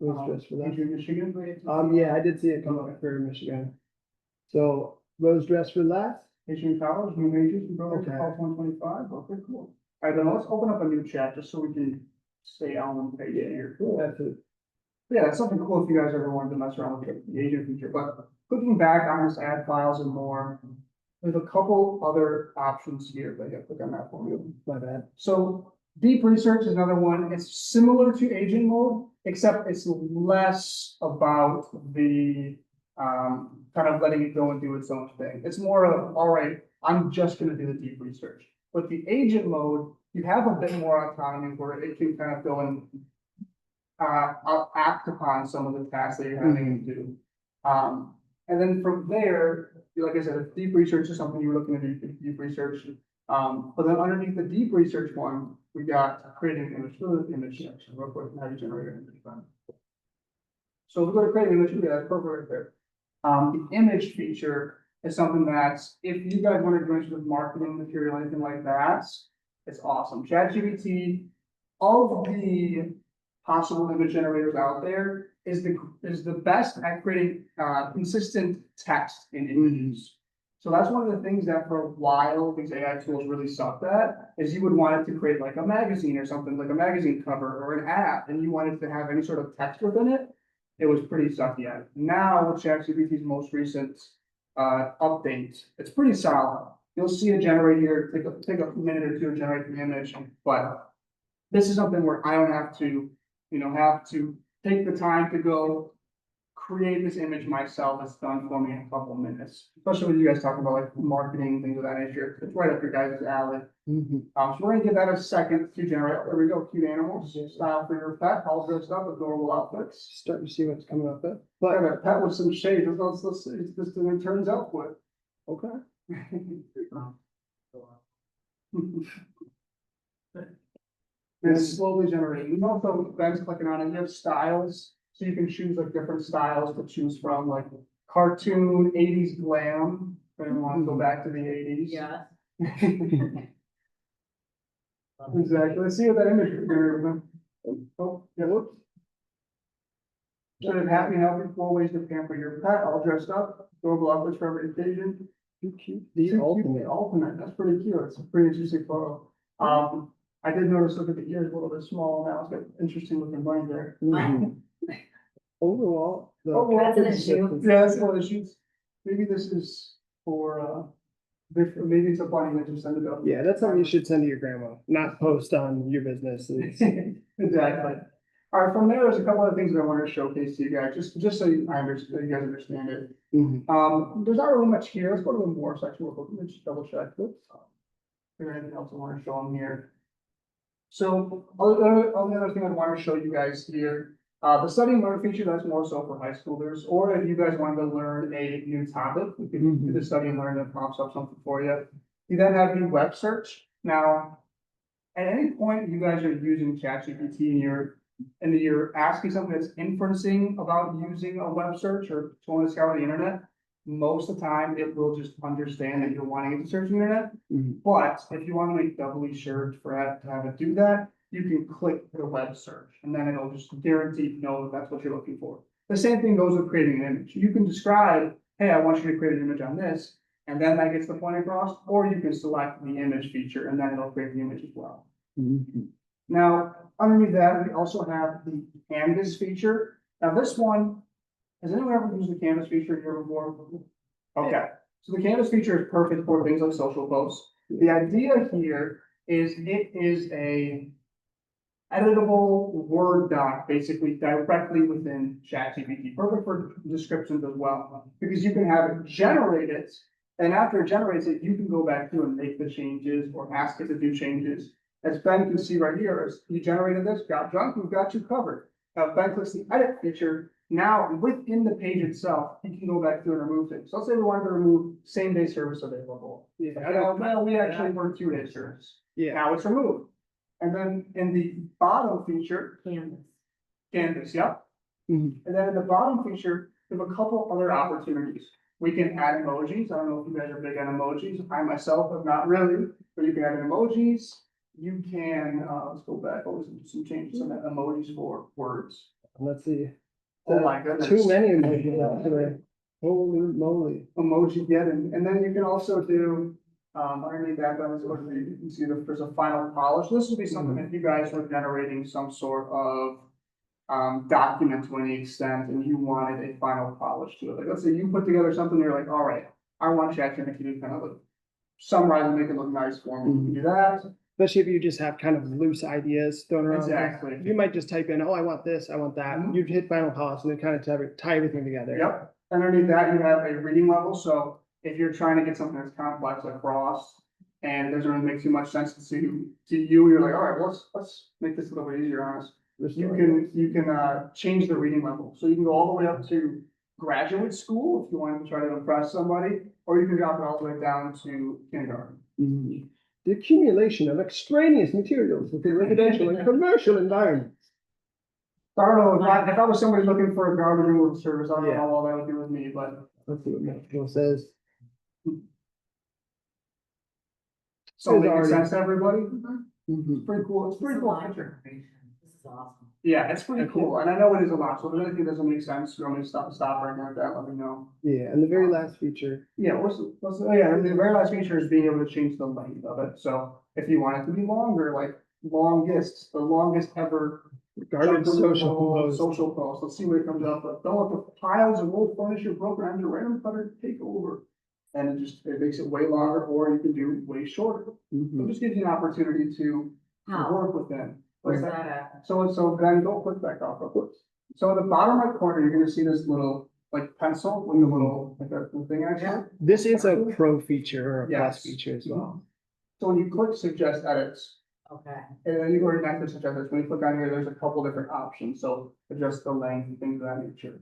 Was just for that. Adrian, Michigan? Yeah, I did see it come up for Michigan. So Rose dress for less? Adrian College, new majors, and programs, Okay. all 125, okay, cool. All right, then let's open up a new chat just so we can stay on one page here. That's it. Yeah, that's something cool if you guys ever wanted to mess around with the agent feature, but clicking back on this add files and more, there's a couple other options here that you have to click on that for you. My bad. So deep research is another one. It's similar to agent mode, except it's less about the kind of letting it go and do its own thing. It's more of, all right, I'm just gonna do the deep research. But the agent mode, you have a bit more autonomy where it can kind of go and act upon some of the tasks that you're having to do. And then from there, like I said, if deep research is something you're looking to do, deep research. But then underneath the deep research one, we got creating an image, image section, real quick, how you generate an image from. So if we go to create an image, yeah, that's perfect right there. The image feature is something that's, if you guys want to do anything with marketing material, anything like that, it's awesome. ChatGPT, all of the possible image generators out there is the best at creating consistent text in images. So that's one of the things that for a while these AI tools really sucked at, is you would want it to create like a magazine or something, like a magazine cover or an app, and you wanted to have any sort of text within it. It was pretty sucky at it. Now with ChatGPT's most recent update, it's pretty solid. You'll see it generate here, take a minute or two to generate the image, but this is something where I don't have to, have to take the time to go create this image myself. It's done for me in a couple of minutes, especially when you guys talk about like marketing, things of that nature. It's right up your guys' alley. So we're gonna give that a second to generate. There we go, cute animals, style for your pet, all dressed up, adorable outfits. Starting to see what's coming up there. But a pet with some shades, let's see, it's just it turns out quick. Okay. It's slowly generating. You also, Ben's clicking on it, you have styles, so you can choose like different styles to choose from, like cartoon, 80s glam, if you want to go back to the 80s. Yeah. Exactly, let's see what that image is gonna be. Oh, yeah, whoops. So then happy, healthy, 4 ways to pamper your pet, all dressed up, adorable outfits for every occasion. Too cute. Too The cute, ultimate. the ultimate, that's pretty cute, it's a pretty interesting photo. I did notice, look at the ears a little bit small now, it's got interesting looking brain there. Overall. Overall, That's an it's- issue. Yeah, that's one of the issues. Maybe this is for, maybe it's a bunny that just ended up. Yeah, that's something you should send to your grandma, not post on your business. Exactly. All right, from there, there's a couple of things that I wanted to showcase to you guys, just so you guys understand it. There's not really much here. Let's go to the more section. Let me just double check. Oops. Is there anything else I want to show them here? So, other thing I want to show you guys here, the study and learn feature, that's more so for high schoolers, or if you guys wanted to learn a new topic, you can do the study and learn that pops up something for you. You then have the web search. Now, at any point you guys are using ChatGPT and you're asking something that's inferencing about using a web search or trying to scour the internet, most of the time it will just understand that you're wanting it to search the internet. But if you want to make doubly sure to have it do that, you can click the web search and then it'll just guaranteed know that that's what you're looking for. The same thing goes with creating an image. You can describe, hey, I want you to create an image on this, and then that gets the point across, or you can select the image feature and then it'll create the image as well. Now, underneath that, we also have the canvas feature. Now this one, has anyone ever used the canvas feature here before? Okay, so the canvas feature is perfect for things like social posts. The idea here is it is a editable Word doc, basically directly within ChatGPT, perfect for descriptions as well, because you can have it generate it And after it generates it, you can go back through and make the changes or ask it to do changes. As Ben can see right here, is you generated this, got junk, we've got you covered. Now, if Ben clicks the edit feature, now within the page itself, he can go back through and remove things. So let's say we wanted to remove same day service available. Yeah. Well, we actually work 2-day service. Yeah. Now it's removed. And then in the bottom feature, Canvas, yep. Mhm. And then in the bottom feature, we have a couple other opportunities. We can add emojis. I don't know if you guys are big on emojis. I myself am not really, but you can add emojis. You can, let's go back, what was it, some changes on that emojis for words. Let's see. Oh my goodness. Too many emojis actually. Holy moly. Emoji, yeah, and then you can also do, underneath that, you can see that there's a final polish. This would be something if you guys were generating some sort of document to any extent and you wanted a final polish to it. Like, let's say you put together something, you're like, all right, I want ChatGPT to do kind of like summarize and make it look nice for me. You can do that. Especially if you just have kind of loose ideas thrown around. Exactly. You might just type in, oh, I want this, I want that. Mhm. You'd hit final polish and then kind of tie everything together. Yep. Underneath that, you have a reading level. So if you're trying to get something that's complex across and it doesn't really make too much sense to you, you're like, all right, well, let's make this a little bit easier on us. You can change the reading level. So you can go all the way up to graduate school if you wanted to try to impress somebody, or you can drop it all the way down to kindergarten. Mhm. The accumulation of extraneous materials within residential and commercial environments. So I don't know, if I was somebody looking for a garbage removal service, I don't know Yeah. how well that would do with me, but. Let's see what Metro says. So It's making already- sense to everybody? Mhm. Pretty cool. It's pretty cool feature. This is awesome. Yeah, it's pretty cool. And I know it is a lot. So if anything doesn't make sense, you want me to stop or anything like that, let me know. Yeah, and the very last feature. Yeah, and the very last feature is being able to change the length of it. So if you want it to be longer, like the longest ever. Garbage social post. Social post. Let's see what it comes up with. Don't let the piles of old furniture broken under random clutter take over. And it makes it way longer, or you can do way shorter. Mhm. It just gives you an opportunity to work within. Where's that at? So then go click back off real quick. So in the bottom right corner, you're gonna see this little like pencil with the little, like that little thing actually. This is a pro feature or a Yes. plus feature as well. So when you click suggest edits, Okay. and then you go to next to suggest edits, when you click on here, there's a couple different options. So adjust the length and things of that nature.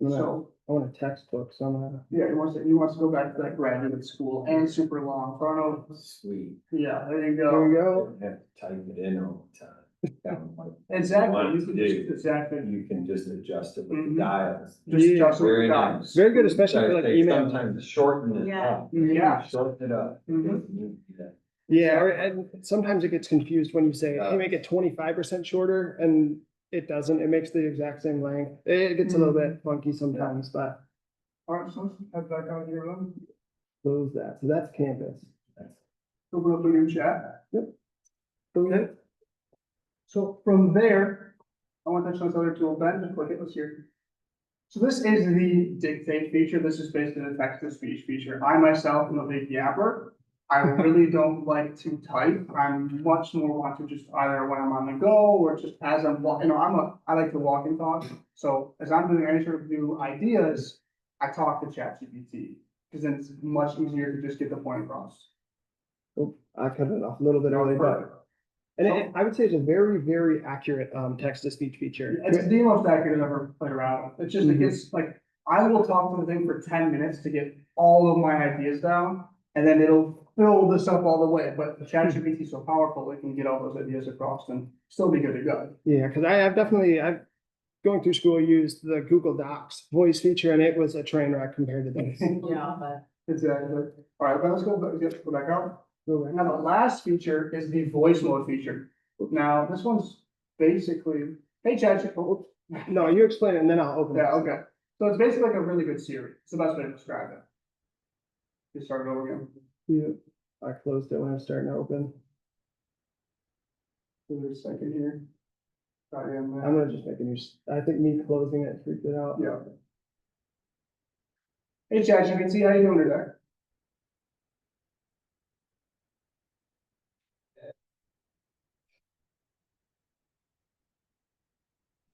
So, I want a textbook, so I'm gonna. yeah, he wants to go back to that graduate school and super long. So I don't know, Sweet. yeah, there you There go. we Don't go. have to type it in all the time. Down like Exactly. Want You to can do. just, exactly. You can just adjust it with Mhm. the dials. Just Yeah, adjust it with very dots. nice. Very good, especially for like They email. Sometimes shorten it Yeah. up. Yeah. Shorten it up. Mhm. Yeah, and sometimes it gets confused when you say, hey, make it 25% shorter, and it doesn't, it makes the exact same length. It gets a little bit funky sometimes, but All right, so let's head back out here. close that. So that's Canvas. Open up a new chat. Yep. Okay. So from there, I want to touch on this other tool, Ben, just click it, let's hear. So this is the dictate feature. This is basically the text to speech feature. I myself am a big yapper. I really don't like to type. I'm much more want to just either when I'm on the go or just as I'm walking, I like to walk and talk. So as I'm doing any sort of new ideas, I talk to ChatGPT because then it's much easier to just get the point across. Oh, I cut it off a little bit early, but, and I would say it's a very, very accurate, text to speech feature. It's the most accurate I've ever played around with. It's just, it Mhm. gets like, I will talk to the thing for 10 minutes to get all of my ideas down. And then it'll fill this up all the way, but the ChatGPT is so powerful, it can get all those ideas across and still be good to go. Yeah, because I've going through school used the Google Docs voice feature, and it was a train wreck compared to this. Yeah, but. Exactly. All right, let's go back out. Go back. Now, the last feature is the voice mode feature. Now, this one's basically, hey, ChatGPT. No, you explain it and then I'll open it. Yeah, okay. So it's basically like a really good Siri. It's the best way to describe it. Just start it over again. Yeah, I closed it when I was starting to open. Give it a second here. Sorry, I'm gonna just make a new, I think me closing it freaked it out. Yeah. Hey, ChatGPT, how you doing today?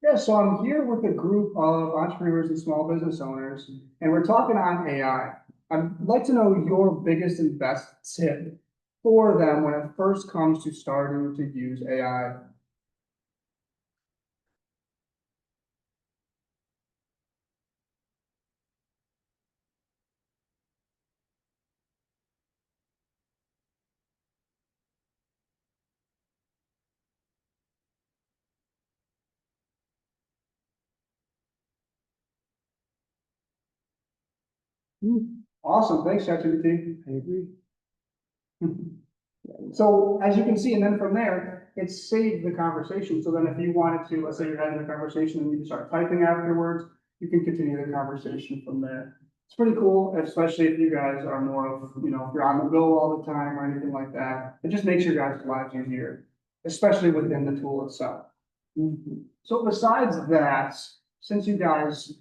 Yeah, so I'm here with a group of entrepreneurs and small business owners, and we're talking on AI. I'd like to know your biggest and best tip for them when it first comes to starting to use AI. Awesome, thanks, ChatGPT. I agree. So as you can see, and then from there, it saved the conversation. So then if you wanted to, let's say you're having a conversation and you start typing afterwards, you can continue the conversation from there. It's pretty cool, especially if you guys are more of, you know, if you're on the go all the time or anything like that. It just makes your guys' lives easier, especially within the tool itself. So besides that, since you guys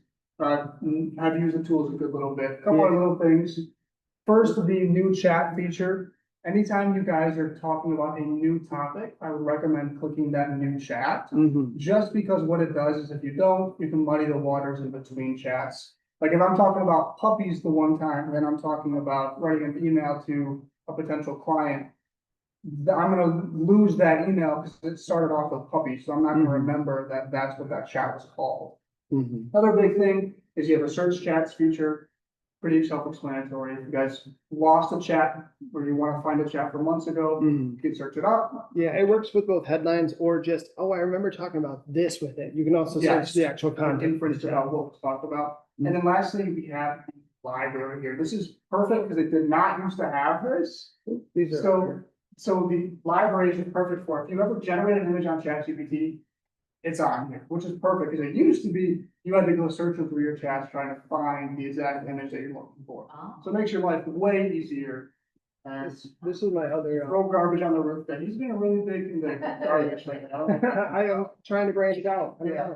have used the tools a good little bit, a couple of little things. First, the new chat feature. Anytime you guys are talking about a new topic, I would recommend clicking that new chat. Just because what it does is if you don't, you can muddy the waters in between chats. Like if I'm talking about puppies the one time, then I'm talking about writing an email to a potential client, I'm gonna lose that email because it started off with puppies, so I'm not gonna remember that that's what that chat was called. Another big thing is you have a search chats feature, pretty self-explanatory. If you guys lost a chat or you wanna find a chat from months ago, you can search it up. Yeah, it works with both headlines or just, oh, I remember talking about this with it. You can also Yes. search the actual content. Inference about what was talked about. And then lastly, we have the library here. This is perfect because it did not used to have this. These are. So the library is perfect for, if you ever generate an image on ChatGPT, it's on here, which is perfect, because it used to be, you had to go searching through your chats trying to find the exact image that you're looking for. So it makes your life way easier. And This is my other, throw garbage on the roof, that he's being really big in the garbage right now. I am trying to branch it out. Yeah.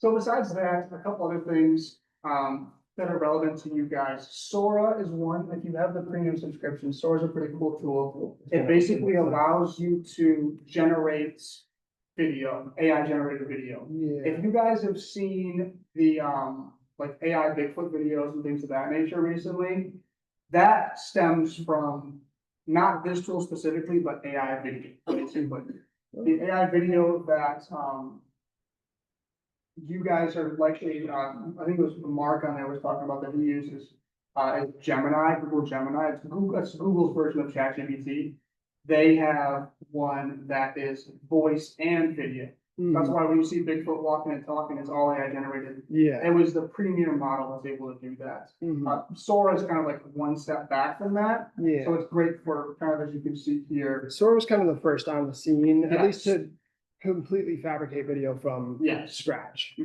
So besides that, a couple other things, that are relevant to you guys. Sora is one, if you have the premium subscription, Sora is a pretty cool tool. It basically allows you to generate video, AI generated video. Yeah. If you guys have seen the, like AI Bigfoot videos and things of that nature recently, that stems from not this tool specifically, but AI video. But the AI video that, you guys are likely, I think it was Mark on there was talking about that he uses, is Gemini, Google Gemini. It's Google's version of ChatGPT. They have one that is voice and video. That's why when you see Bigfoot walking and talking, it's all AI generated. Yeah. It was the premium model that's able to do that. Sora is kind of like one step back from that. Yeah. So it's great for kind of, as you can see here. Sora was kind of the first on the scene, at least Yes. to completely fabricate video from scratch.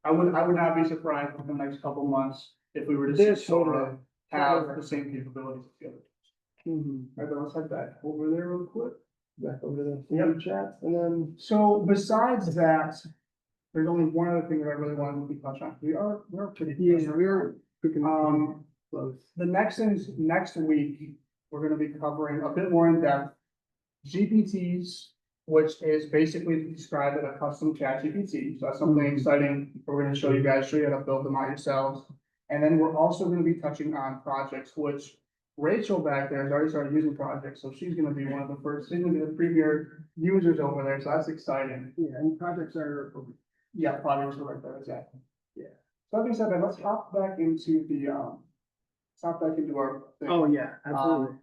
I would not be surprised in the next couple months if we were to see This Sora have totally. the same capabilities as the other. Alright, then let's head back over there real quick. Back over to the chat, and then. So besides that, there's only one other thing that I really wanted to touch on. We're pretty. We're close. The next thing is next week, we're gonna be covering a bit more in depth. GPTs, which is basically described as a custom chat GPT. So that's something exciting. We're gonna show you guys, show you how to build them out yourselves. And then we're also gonna be touching on projects, which Rachel back there has already started using projects. So she's gonna be one of the first, she's gonna be the premier users over there. So that's exciting. Yeah, and projects are. Yeah, projects are right there, exactly. Yeah. So that being said, then let's hop back into the, let's hop back into our thing. Oh, yeah, absolutely.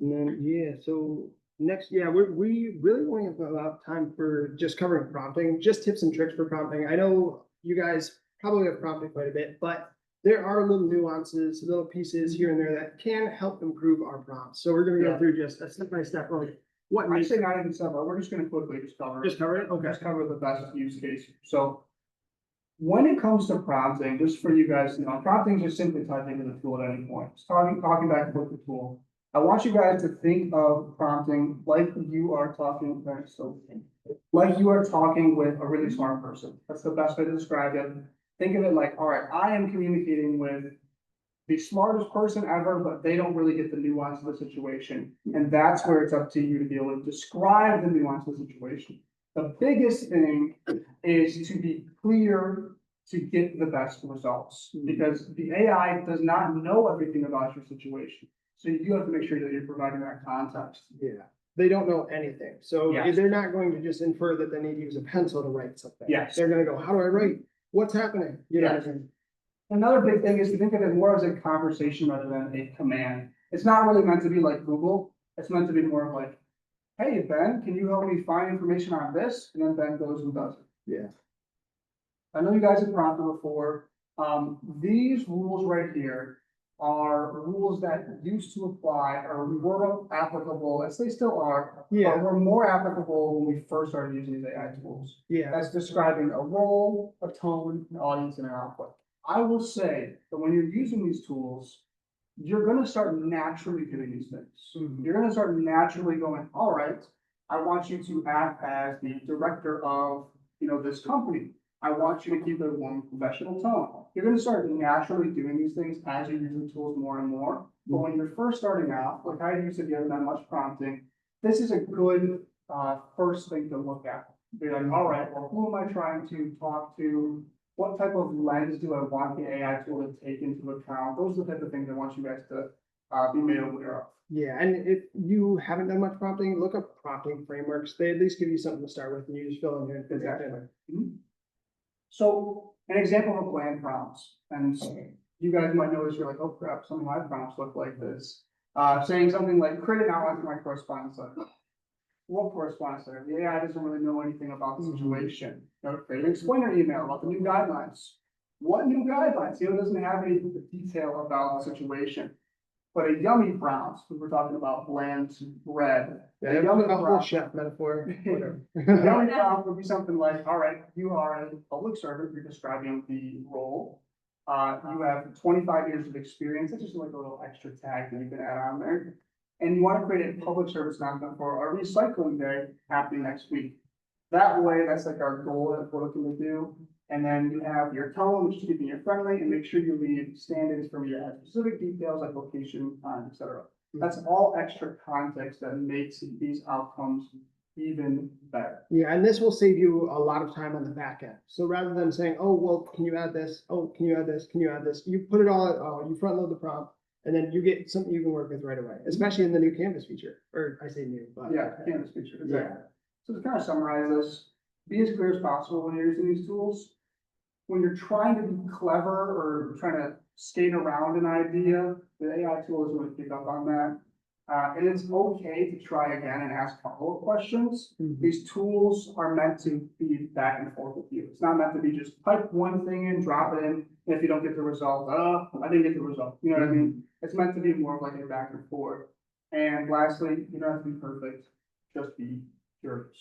And then, yeah, so next, yeah, we really only have a lot of time for just covering prompting, just tips and tricks for prompting. I know you guys probably have prompted quite a bit, but there are little nuances, little pieces here and there that can help improve our prompts. So we're gonna go through just a step by step, like what I makes say not even several, we're just gonna quickly just cover it. Just cover it? Okay. Just cover the best use case. So when it comes to prompting, just for you guys to know, prompting is just simply typing in the tool at any point. It's talking back and forth with the tool. I want you guys to think of prompting like you are talking, like you are talking with a really smart person. That's the best way to describe it. Think of it like, all right, I am communicating with the smartest person ever, but they don't really get the nuance of the situation. And that's where it's up to you to be able to describe the nuance of the situation. The biggest thing is to be clear to get the best results. Because the AI does not know everything about your situation. So you do have to make sure that you're providing that context. Yeah, they don't know anything, so Yes. they're not going to just infer that they need to use a pencil to write something. Yes. They're gonna go, how do I write? What's happening? You know what I Yes. mean? Another big thing is to think of it more as a conversation rather than a command. It's not really meant to be like Google. It's meant to be more of like, hey, Ben, can you help me find information on this? And then Ben goes and does it. Yeah. I know you guys have prompted before. These rules right here are rules that used to apply or were applicable, as they still are. Yeah. But were more applicable when we first started using these AI tools. Yeah, That's describing a role, a tone, an audience, and an output. I will say that when you're using these tools, you're gonna start naturally doing these things. Mhm. You're gonna start naturally going, all right, I want you to act as the director of, this company. I want you to keep a warm professional tone. You're gonna start naturally doing these things as you use the tools more and more. But when you're first starting out, like I used to give them much prompting, this is a good first thing to look at. Be like, all right, well, who am I trying to talk to? What type of lens do I want the AI tool to take into account? Those are the type of things I want you guys to be made aware of. yeah, and if you haven't done much prompting, look up prompting frameworks. They at least give you something to start with, and you just fill in your. Exactly. So an example of bland prompts, and you guys might notice, you're like, oh crap, some of my prompts look like this. Saying something like, create an outline for my correspondence letter. What correspondence letter? The AI doesn't really know anything about the situation. Create an explainer email about the new guidelines. What new guidelines? It doesn't have any detail about the situation. But a yummy prompt, we were talking about bland bread. Yeah, A yummy a whole prompt- chef metaphor, whatever. The only prompt would be something like, all right, you are a public servant, you're describing the role. You have 25 years of experience, that's just like a little extra tag that you can add on there. And you want to create a public service announcement for a recycling day happening next week. That way, that's like our goal that we're looking to do. And then you have your tone, which is keeping it friendly, and make sure you leave standards from your specific details like location, time, et cetera. That's all extra context that makes these outcomes even better. Yeah, and this will save you a lot of time on the back end. So rather than saying, oh, well, can you add this? Oh, can you add this? Can you add this? You put it all, you front load the prompt, and then you get something you can work with right away, especially in the new Canvas feature, or I say new, but. Yeah, Canvas feature, Yeah. exactly. So to kind of summarize this, be as clear as possible when you're using these tools. When you're trying to be clever or trying to skate around an idea, the AI tool is going to pick up on that. And it's okay to try again and ask follow-up questions. These tools are meant to be back and forth with you. It's not meant to be just type one thing in, drop it in, and if you don't get the result, I didn't get the result. You know what I mean? It's meant to be more of like a back and forth. And lastly, you don't have to be perfect, just be curious.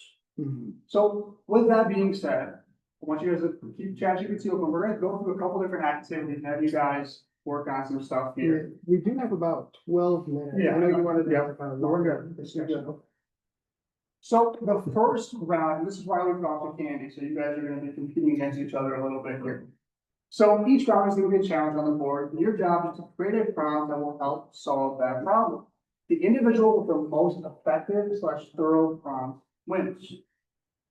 So with that being said, I want you guys to keep ChatGPT open. We're gonna go through a couple different activities and have you guys work on some stuff here. We do have about 12 minutes. Yeah. I know you wanted to. Yeah. have kind of No, we're longer good. discussion. So the first round, this is why we've got the candy, so you guys are gonna be competing against each other a little bit here. So each round is gonna be a challenge on the board, and your job is to create a prompt that will help solve that problem. The individual with the most effective / thorough prompt wins.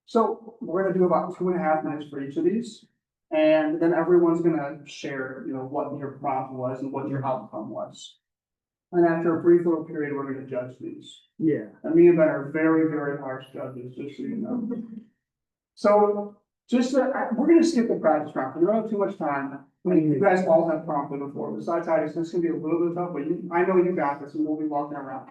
So we're gonna do about 2.5 minutes for each of these. And then everyone's gonna share, what your prompt was and what your outcome was. And after a brief little period, we're gonna judge these. Yeah. And me and Ben are very, very harsh judges, just so you know. So we're gonna skip the practice round, because we don't have too much time. You guys all have prompted before, besides Heidi, so this is gonna be a little bit tough, but I know you got this, and we'll be walking around.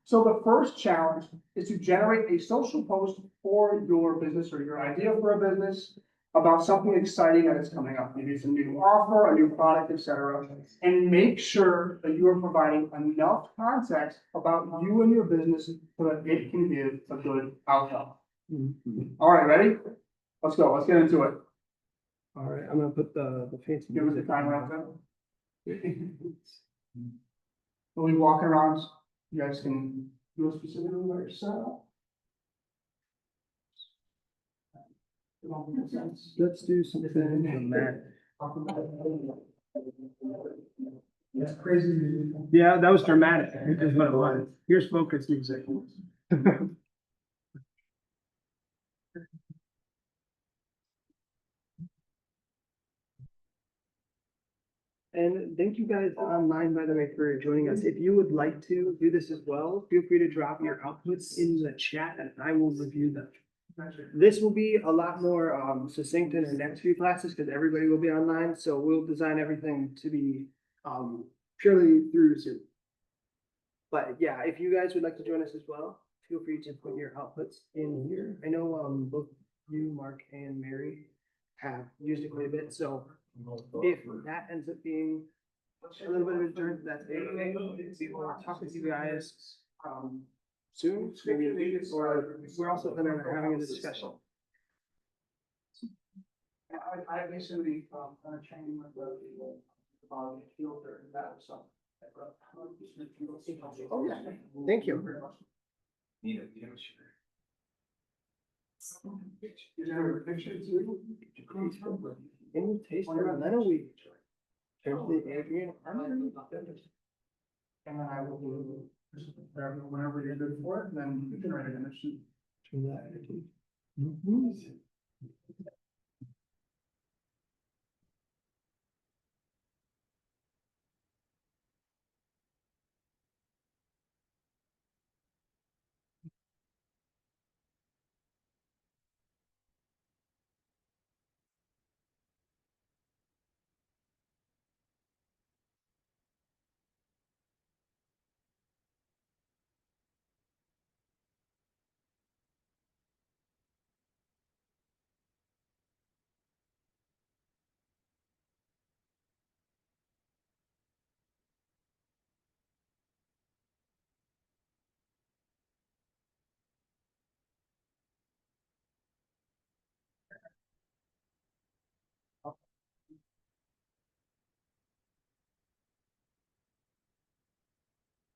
So the first challenge is to generate a social post for your business or your idea for a business about something exciting that is coming up. Maybe it's a new offer, a new product, etc. And make sure that you are providing enough context about you and your business so that it can give a good outcome. All right, ready? Let's go. Let's get into it. All right, I'm gonna put the fancy. Give us the timer out there. We'll be walking around. You guys can do it specifically by yourself. Let's do something dramatic. It's crazy. Yeah, that was dramatic, is what it was. Here's focus music. And thank you guys online, by the way, for joining us. If you would like to do this as well, feel free to drop your outputs in the chat and I will review them. This will be a lot more succinct in the next few classes because everybody will be online. So we'll design everything to be purely through Zoom. But yeah, if you guys would like to join us as well, feel free to put your outputs in here. I know both you, Mark, and Mary have used it quite a bit. So if that ends up being a little bit of a journey, that's okay. We will talk with you guys soon, maybe in a week, or we're also planning on having a discussion. I basically training with the people about filter and that or something. Oh, yeah, thank you. Need a picture. Is there a picture too? Can you taste it? And then we turn to the Adrian. And then I will do whenever you're good for it, and then you can write it in a sheet. Turn that.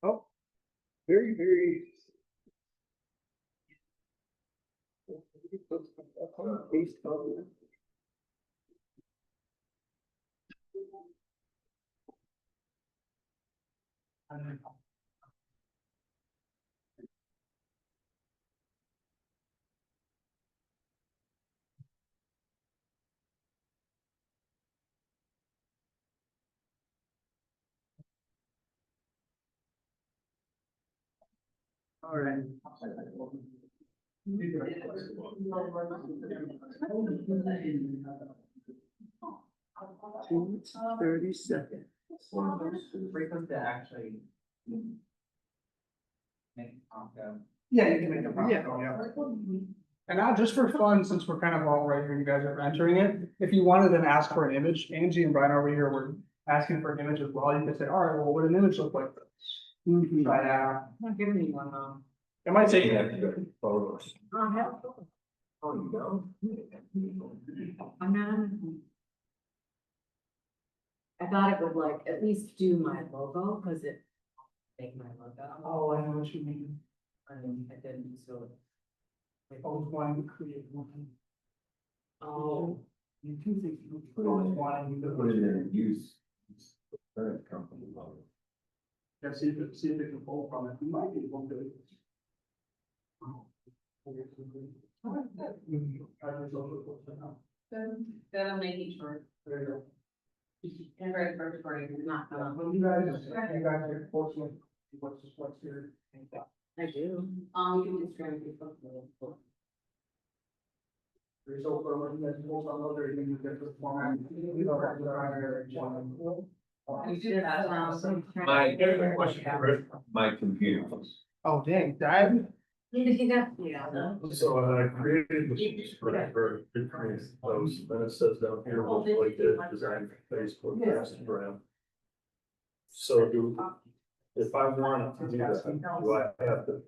Oh, very, very. Based on. All right. 30 seconds. Break them to actually make Taco. Yeah, you can make a Yeah. profit, yeah. And now, just for fun, since we're kind of all right here, you guys are entering it, if you wanted to ask for an image, Angie and Brian over here were asking for an image as well, you could say, all right, well, what would an image look like? But, Not giving me one though. it might take. Photos. I have. Oh, you know? I'm not. I thought it would like at least do my logo, cause it make my logo. Oh, I know what you mean. And I didn't, so. I was wanting to create one. Oh. You two think you always wanting to Put it in and use the current company logo. Yeah, see if they can pull from it. You might be able to. That'll make it short. There you go. And very first recording is not gonna. Well, you guys are fortunate. What's your? I do. You can just try to be comfortable. There's also some other things that the format. My computer. Oh, dang, that. Yeah. So I created this spread for those, then it says down here, what like the design for Facebook, Instagram. So if I wanted to do that, do I have to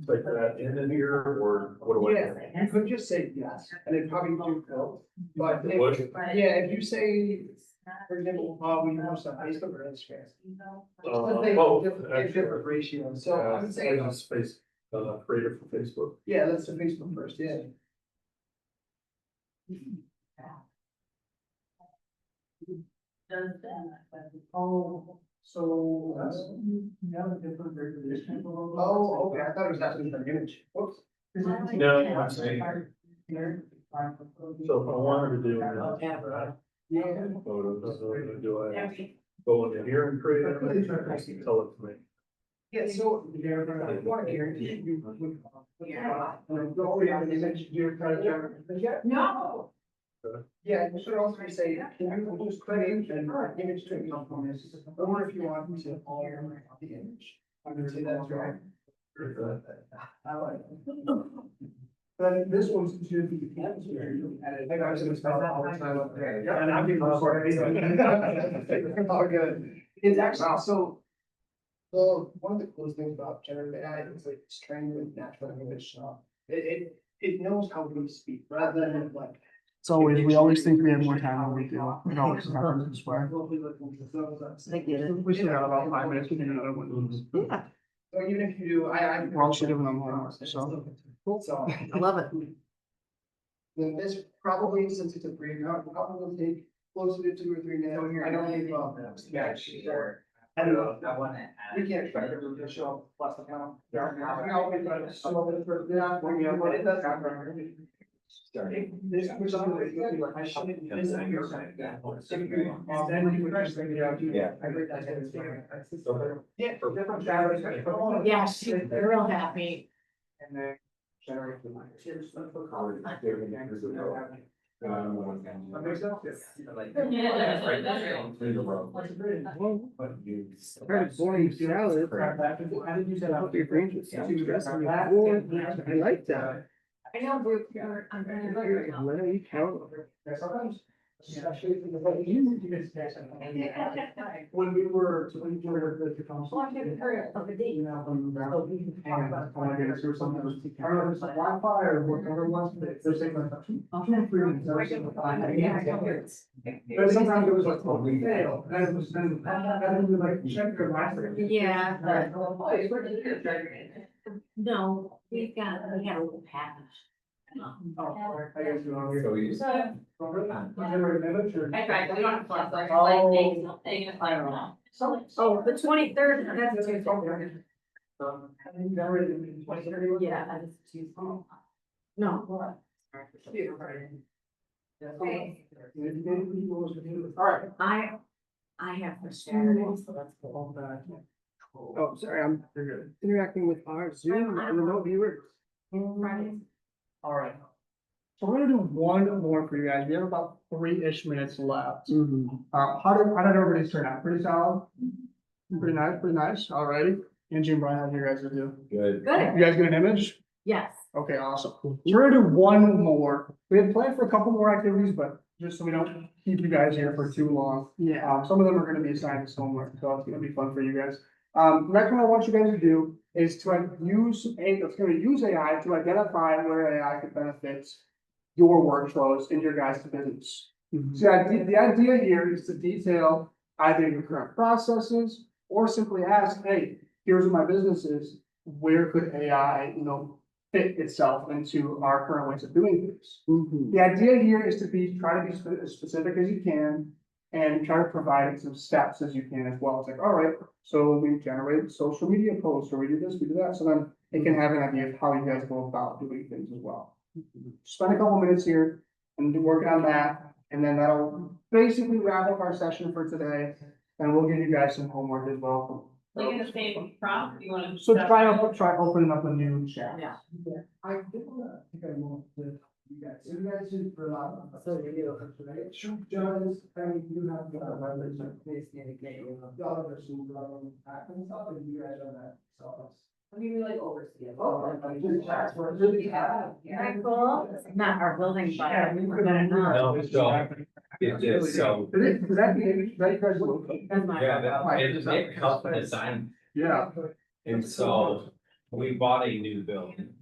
type that in here or what do I? Yeah, you could just say yes, and it probably do help, but if, What? yeah, if you say, for example, we post on Facebook or Instagram. Both, Different ratios, so I would say, I just space, creator for Facebook. yeah, let's do Facebook first, yeah. Oh, so that's, you have a different regulation. Oh, okay, I thought it was asking for an image. Whoops. No, I'm saying, so if I wanted to do. Yeah. Photos, do I? go into here and create an image, or just tell it to me? Yeah, so. I want to guarantee you. Don't we have an image, you're kind of. No. Yeah, you should also say, can you just create an image to come from this, or if you want to alter the image. I would say that's right. I like it. But this one's should be the atmosphere. I think I was gonna spell that all the time up there. Yeah, and I'm being recorded. All good. It's actually, so. One of the coolest things about generative AI is like it's trained with natural language. It knows how we speak rather than like. It's always, we always think we have more time than we do. It always happens this way. I get it. We still got about 5 minutes, we can do another one. Yeah, So even if you do, We're also giving them homework, so. So. I love it. Then this probably, since it's a free account, probably take closer to 2 or 3 minutes. I don't need, yeah, sure. I don't know. I wanna add. We can't expect everyone to show up plus the count. Yeah, but it does. This was something that you like, I shouldn't. This is your side. And then you first thing you have to. Yeah. I read that. Yeah, for different salaries. Yeah, she's real happy. And then generate the money. That makes sense. Very boring salad. I didn't use that. I hope your brain was too stressed on that. I like that. I know, I'm gonna. Let it count. Sometimes. When we were the council. Well, I'm gonna hurry up, of a date. You know, from the. Or something, I don't know if it's like Wi-Fi or whatever it was, but they're saying like. But sometimes it was like, oh, we failed, and it was then, and we like check your library. Yeah, but. No, we have a little package. Oh, I guess you are. So you. So, Generate image or? I tried, we don't have to, like, Oh. things, like, oh, the 23rd, that's Tuesday. Yeah, that is Tuesday. No. Okay. Alright. I have for Saturday, so that's cool. Oh, sorry, I'm interacting with our Zoom remote viewers. Fridays. Alright. So we're gonna do one more for you guys. We have about 3-ish minutes left. How did everybody turn out? Pretty solid? Pretty nice, alrighty. Angie and Brian, how do you guys do? Good. Good, You guys get an image? yes. Okay, awesome. So we're gonna do one more. We had planned for a couple more activities, but just so we don't keep you guys here for too long. Yeah. Some of them are gonna be assigned as homework, so it's gonna be fun for you guys. Next one I want you guys to do is to use AI to identify where AI could benefit your workflows in your guys' business. So the idea here is to detail either your current processes or simply ask, hey, here's what my business is. Where could AI, fit itself into our current ways of doing things? The idea here is to try to be as specific as you can and try to provide some steps as you can as well. It's like, all right, so we generate social media posts, or we do this, we do that. So then it can have an idea of how you guys go about doing things as well. Spend a couple minutes here and working on that. And then that'll basically wrap up our session for today. And we'll give you guys some homework as well. Are you gonna say prompt, you wanna? So try opening up a new chat. Yeah. I think I want to, you guys, so you guys should for a lot of. So you do, right? Sure, John, you have. Please indicate. The other person, and stuff, and you guys are that, so. I mean, we like oversee it. Oh, I just asked for it, really have. Very cool. Not our building, but. No, so it is, so, Is that you guys look? That's my. yeah, it helped design. Yeah. And so we bought a new building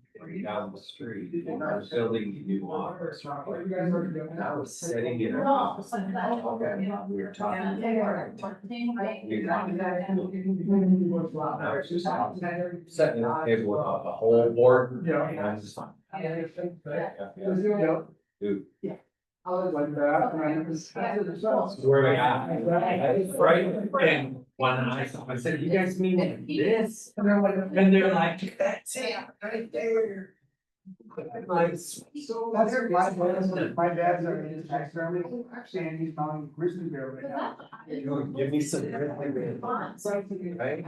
down the street and I was building a new office. I was sitting in. We were talking. I was just setting the table with a whole board. Yeah. And I was just fine. Yeah. Dude, I was like that. swear to God. Right, and when I said, you guys mean this? And they're like, that's it, right there. So that's my dad's an taxidermy, actually, and he's found grizzly bear right now. Give me some. Right?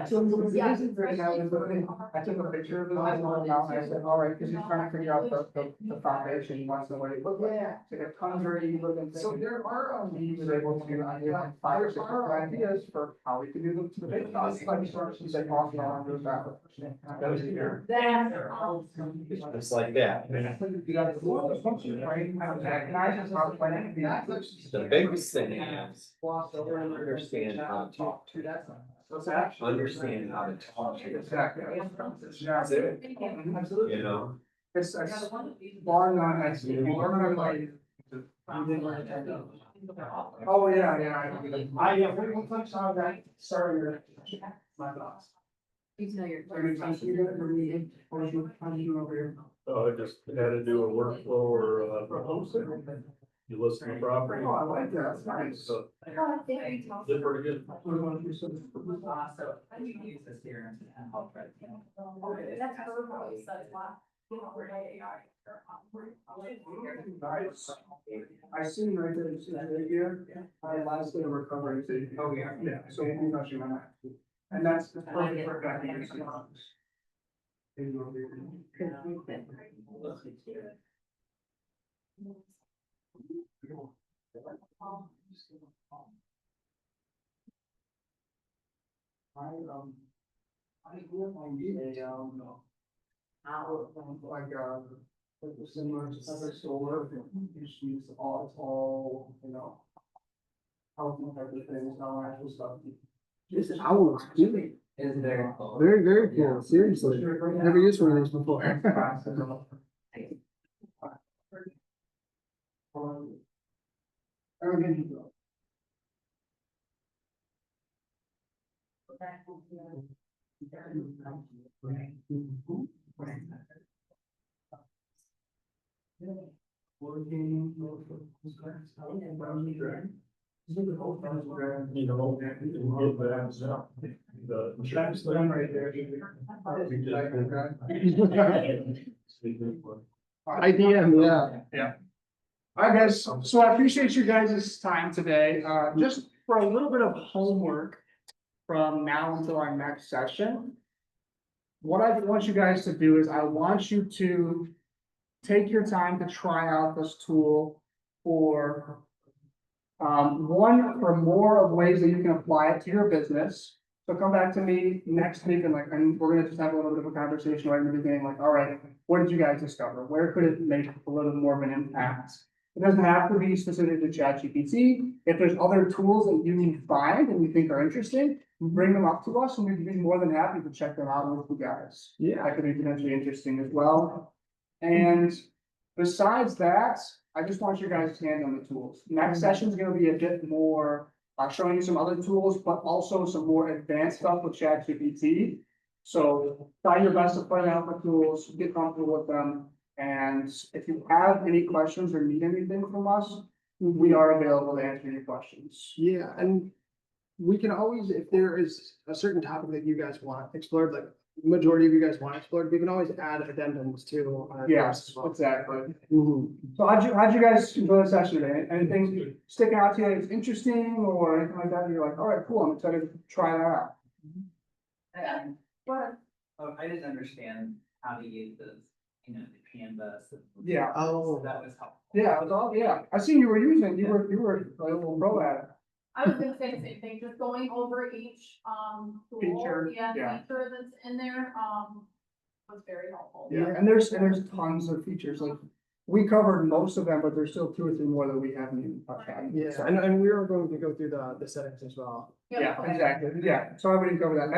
So the reason for it now is that I took a picture of him, I wrote it out, and I said, all right, because he's trying to figure out the foundation, he wants to know what it looked like. It's like a tons of easy looking thing. So there are, he was able to, I gave him 5 or 6 different ideas for how we could do the big things. He's like, awesome, I want to do that. That was here. Just like that. You got to once you train, how to recognize how to plan. The biggest thing is understand how to talk. What's that? Understand how to talk. Exactly. That's it. Absolutely. You know? It's bar none, I see. Oh, yeah, yeah, we touched on that, sorry, my thoughts. You know your. I just had to do a workflow or, you listen to property. Oh, I like that, that's nice. So, did pretty good. So how do you use this here and help right now? That's her voice, that's why. Nice. I see right there, it's right here, last day of recovery. Oh, yeah. Yeah, so you know, she went out. And that's the perfect for that. I grew up on like a similar to other store, issues, all, you know. Healthy type of things, all actual stuff. This owl is cute. Is there? Very, very cool, seriously. Never used one of these before. You know, get that stuff. The insurance thing right there. IDM, yeah. Yeah. All right, guys, so I appreciate you guys' time today, just for a little bit of homework from now until our next session. What I want you guys to do is I want you to take your time to try out this tool for one or more of ways that you can apply it to your business. So come back to me next week and we're gonna just have a little bit of a conversation right in the beginning, like, all right, what did you guys discover? Where could it make a little more of an impact? It doesn't have to be specific to ChatGPT. If there's other tools that you need to find and you think are interesting, bring them up to us and we'd be more than happy to check them out with you guys. Yeah. That could be potentially interesting as well. And besides that, I just want you guys to hand on the tools. Next session is gonna be a bit more, showing you some other tools, but also some more advanced stuff with ChatGPT. So try your best to play out the tools, get comfortable with them. And if you have any questions or need anything from us, we are available to answer your questions. Yeah, and we can always, if there is a certain topic that you guys want explored, like majority of you guys want explored, we can always add addendums to. Yes, exactly. Mhm. So how'd you guys enjoy the session today? Anything sticking out to you that's interesting or anything like that? You're like, all right, cool, I'm excited to try that out. Oh, I didn't understand how to use this, you know, the canvas. Yeah. Oh. So that was helpful. Yeah, it was all, yeah. I see you were using, you were a little pro at it. I was gonna say the same thing, just going over each, tool, Feature, yeah. feature that's in there, was very helpful. Yeah, and there's tons of features, like, we covered most of them, but there's still 2 or 3 more that we haven't even touched on. Yeah, and we are going to go through the settings as well. Yeah, okay. exactly, yeah, so I wouldn't cover that.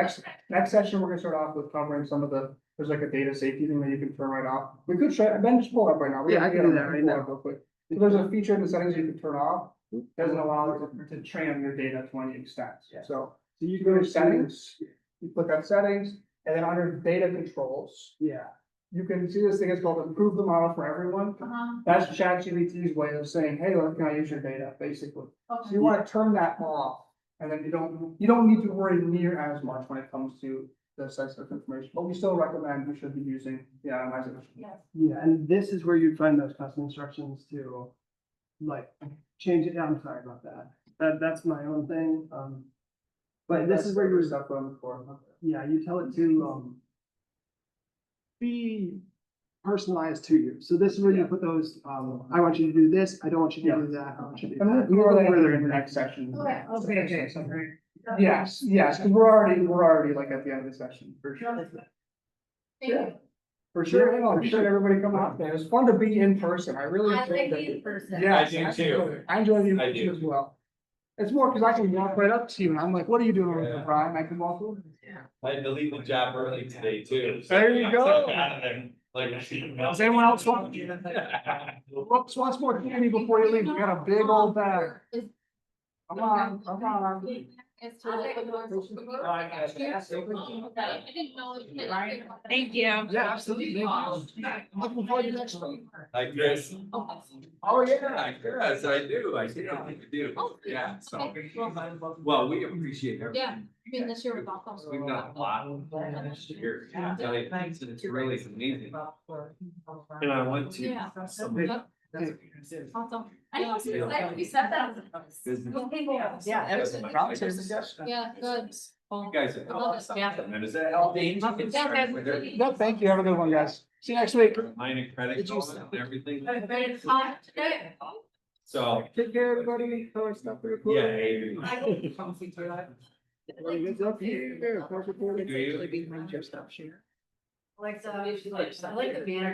Next session, we're gonna start off with covering some of there's like a data safety thing that you can turn right off. We could try, Ben, just pull it up right now. Yeah, I can do that right now. Real quick. So there's a feature in the settings you can turn off, doesn't allow it to train on your data to any extent, so you go to settings, you click on settings, and then under data controls, Yeah. you can see this thing is called improve the model for everyone. That's ChatGPT's way of saying, hey, look, can I use your data, basically. So you wanna turn that off, and then you don't need to worry near as much when it comes to this sensitive information, but we still recommend we should be using the itemization. Yes. Yeah, and this is where you'd find those custom instructions to, like, change it. Yeah, I'm sorry about that. That's my own thing. But this is where you're you're, stuff on for. yeah, you tell it to, be personalized to you. So this is where you put those, I want you to do this, I don't want you to do that, I want you to do And we'll that. cover that further in the next section. Okay. Yes, yes, because we're already like at the end of the session, for sure. Thank you. For sure, I appreciate everybody coming out there. It's fun to be in person. I really I enjoyed like it. the person. Yeah, I do too. I enjoy the I in-person do. as well. It's more because I can walk right up to you and I'm like, what are you doing over there, Brian? I can walk over. I had to leave the job early today too. so There you go. out of there, like, Does anyone else want? Whoops, once more candy before you leave. We got a big old bag. Come on, come on. It's too late. I didn't know. Thank you. Yeah, absolutely. Looking forward to the next one. Hi, Chris. Oh, yeah. Yes, I do. I do. Yeah, so, well, we appreciate everything. Yeah, I mean, this year was awesome. We've done a lot this year. I tell you, it's really amazing. And I went to Yeah. some Yep. Awesome. I know, it's exciting. We said that. business. Yeah, Absolutely. Yeah, good. You guys are. I love it. Yeah. And is that all? No, thank you. Have a good one, guys. See you next week. Mine and credit card and everything. Today. So, Take care, everybody. Oh, it's not pretty cool. yeah. Adrian. Very good job. Yeah, perfect. Do you? Like the, I like the banner.